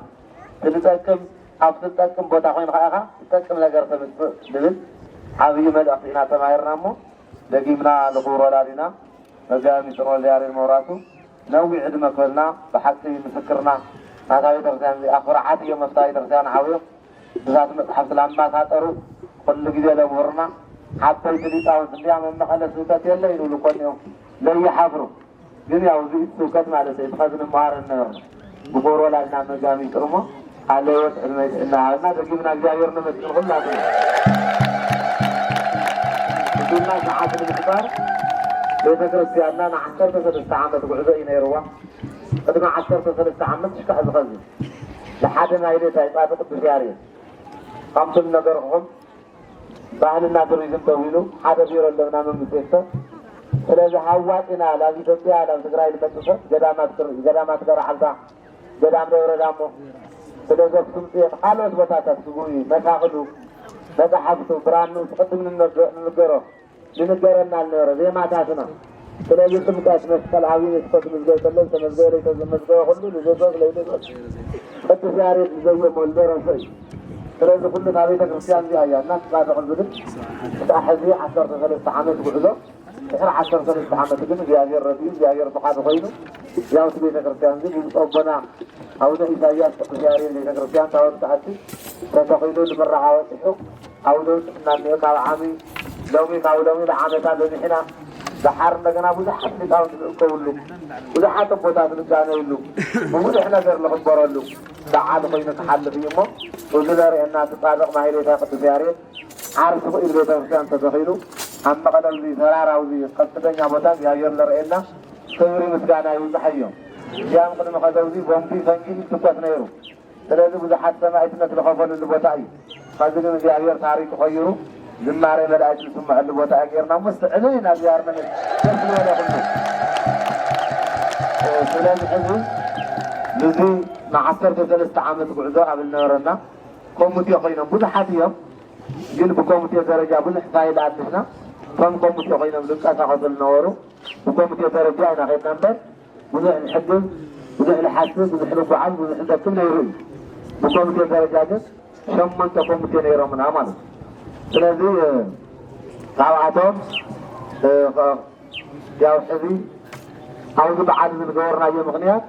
እዩ ትጠቅም ኣብቲ ዝጠቅም ቦታ ኮይንካ ኢኻ ዝጠቅም ነገር ተምፅእ ዝብል ዓብዪ መልእኽቲ ኢና ተማሂርና እሞ ደጊምና ንኽቡር ወላዲና መጋቢ ምስጢር ወልደ ያሬድ መብራቱ ነዊዕ ዕድመ ክበልና ብሓቂ ምስክርና ናታ ቤተክርስትያን እዚኣ ኩርዓት እዮም መፍታ ቤተክርስትያን ዓብዮም ብዛት መፅሓፍቲ ላማሳጠሩ ኩሉ ግዜ ለምህሩና حبيت لي تعود اللي عم محل سوكات يلا يقولوا كونيو لا يحفروا ግን ያው እዚህ ሱቀት ማለት የተፈዝን ማርነ በቦሮ ላይ እና መጋሚ ጥሩሞ አለወት እና እና ደግምና እግዚአብሔር ነው መስል ሁላቱ እና ሰዓት المختار ቤተክርስቲያንና 13 ዓመት ጉዕዞ ይነርዋ ቅድመ 13 ዓመት ሽካዕ ዝኸዝ ለሓደ ናይ ሌታ ይጣጥ ቅዱስ ያሬድ ከምቱም ነገርኩም ባህልና ቱሪዝም ተዊሉ ሓደ ቢሮ ለና መንግስት ስለዚህ ሀዋጭና ላዚ ኢትዮጵያ ላዚ ትግራይ ልመጥቶ ገዳማት ጋር አልታ ገዳም ደብረ ዳሞ ስለዚህ ስምጥ ቃሎት ቦታታት ጉይ መታኸሉ መጽሐፍቱ ብራኑ ተቀድም ንገረና አልነበረ ዜማታትና ስለዚህ ጥምቀት መስቀል አብይ ተቀድም ዝገለለ ተመዝገረ ሁሉ ለዘበግ ለይደስ ቅዱስ ያሬድ ዘየ ሞልደረ ሰይ ስለዚህ ሁሉ ቤተ ክርስቲያን ያያና ተባረከ ዝብል ታሕዚ 13 ዓመት ጉዕዞ إحنا 13 عام تجمع جاهر ربيع جاهر بحاجة خينه ياو تبي تكرتيان زي بيطبنا أو ده إسرائيل تجارين اللي تكرتيان تاون تحدي تتخيلوا المرة عاوز تحوك أو ده نامي قال عامي لومي قاولومي لعامة تاني إحنا بحر لقنا بوده حد تاون كله وده حتى بوتات نجانا يلو وده إحنا غير لهم برالو تعال خينا تحل فيهم وده رأينا تطابق مع اللي تاخد تجارين عارف تقول اللي تكرتيان تتخيلوا هم قدر ذي ثرارة وذي قد تبني عبوتان يغير لرئينا تغري مسقانا يوزحيهم جام قدر قدر ذي بومتي فنجي تقوت نيرو تلازم إذا حتى ما عدنا تلخفن اللبوتاعي قدر ذي يغير تاريخ خيرو لما رأينا الأجل ثم اللبوتاعي غيرنا مستعلينا زيارنا من تنسل ولا خلو تلازم حزو لذي مع 13 عامة قعداء بالنورنا قومتي خينا بوزحاتيهم جلب قومتي درجة بالحفايل عدنا فم قومتي خينا بلقاء تاخذ النورو وقومتي درجة أنا غير نمبر وضع الحدث وضع الحاسس وضع الوقعان وضع الحدث كلنا يروي وقومتي درجة شمن تقومتي نيرا من عمل ስለዚህ ታዋቶም ያው ሕዚ አውዝ በዓል ዝገበርናዮ ምክንያት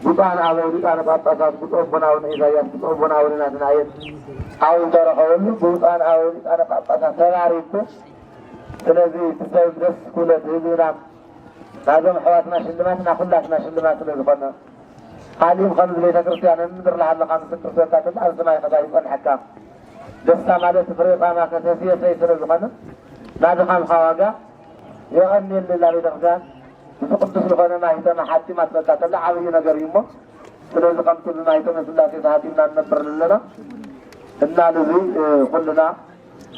ጉጣን አበው ሊቃነ ጳጳሳት ጉጦቦናውን ኢሳያስ ጉጦቦናውን ናትናየት አው ተረኸውሉ ጉጣን አበው ሊቃነ ጳጳሳት ተባሪኩ ስለዚህ ትሰብ ደስ ኩለት ህዝብና ናዞም ሕዋትና ሽልማትና ኩላትና ሽልማት ስለዝኾነ ካሊም ከምዚ ቤተ ክርስቲያን ምድር ለሃለካ ምስክር ሰታትን ኣብ ሰማይ ከታ ይፀንሐካ ደስታ ማለት ፍሬጣማ ከተስየ ሰይ ስለዝኾነ ናዝኻምካ ዋጋ የቐኒየልላ ቤተ ክርስቲያን ቅዱስ ዝኾነ ማይተመ ሓቲማ ትበካ ተላ ዓብዪ ነገር እዩ እሞ ስለዚ ከምቲ ብማይተመ ስላሴ ተሃቲምና ንነብር ዘለና እና ልዚ ኩልና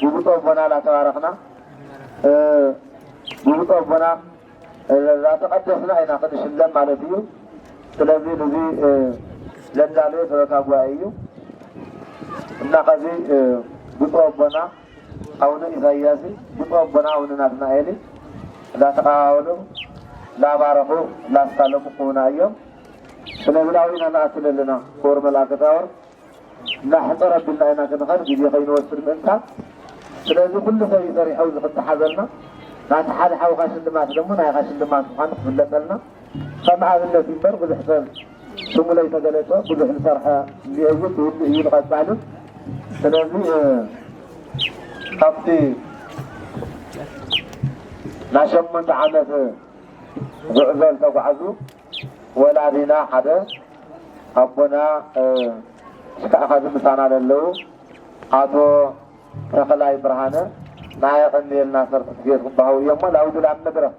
ብብጦ ቦና ላተባረኽና ብብጦ ቦና ላተቐደስና ኢና ክንሽለም ማለት እዩ ስለዚ ልዚ ለዳለየ ሰበካ ጉባኤ እዩ እና ከዚ ብጦ ቦና አቡነ ኢሳያስ ብጦ ቦና አቡነ ናትናኤል ላተቃዋወሉ ላባረኹ ላስታለሙ ኩና እዮም ስለብላዊና ንኣትለልና ክቡር መልኣከ ታወር እናሕፀረ ቢልና ኢና ክንኸድ ግዜ ከይንወስድ ምእንታን ስለዚ ኩሉ ሰብ ሰሪሑ ዝክተሓዘልና ናቲ ሓደ ሓውካ ሽልማት ደሞ ናይካ ሽልማት ምኳኑ ክፍለጠልና ከም ኣብነት እምበር ብዙሕ ሰብ ስሙ ላይ ተገለፀ ብዙሕ ዝሰርሐ እዚአዩ ትውሉ እዩ ንቐፃልን ስለዚ ካብቲ ናይ 8 ዓመት ጉዕዞ ዝተጓዓዙ ወላዲና ሓደ ኣቦና ሽካዕካ ዝምሳና ዘለዉ ኣቶ ተኽላይ ብርሃነ ናይ ቀኒልና ሰርቲፊኬት ክባሃው እዮሞ ላውዱላ መድረክ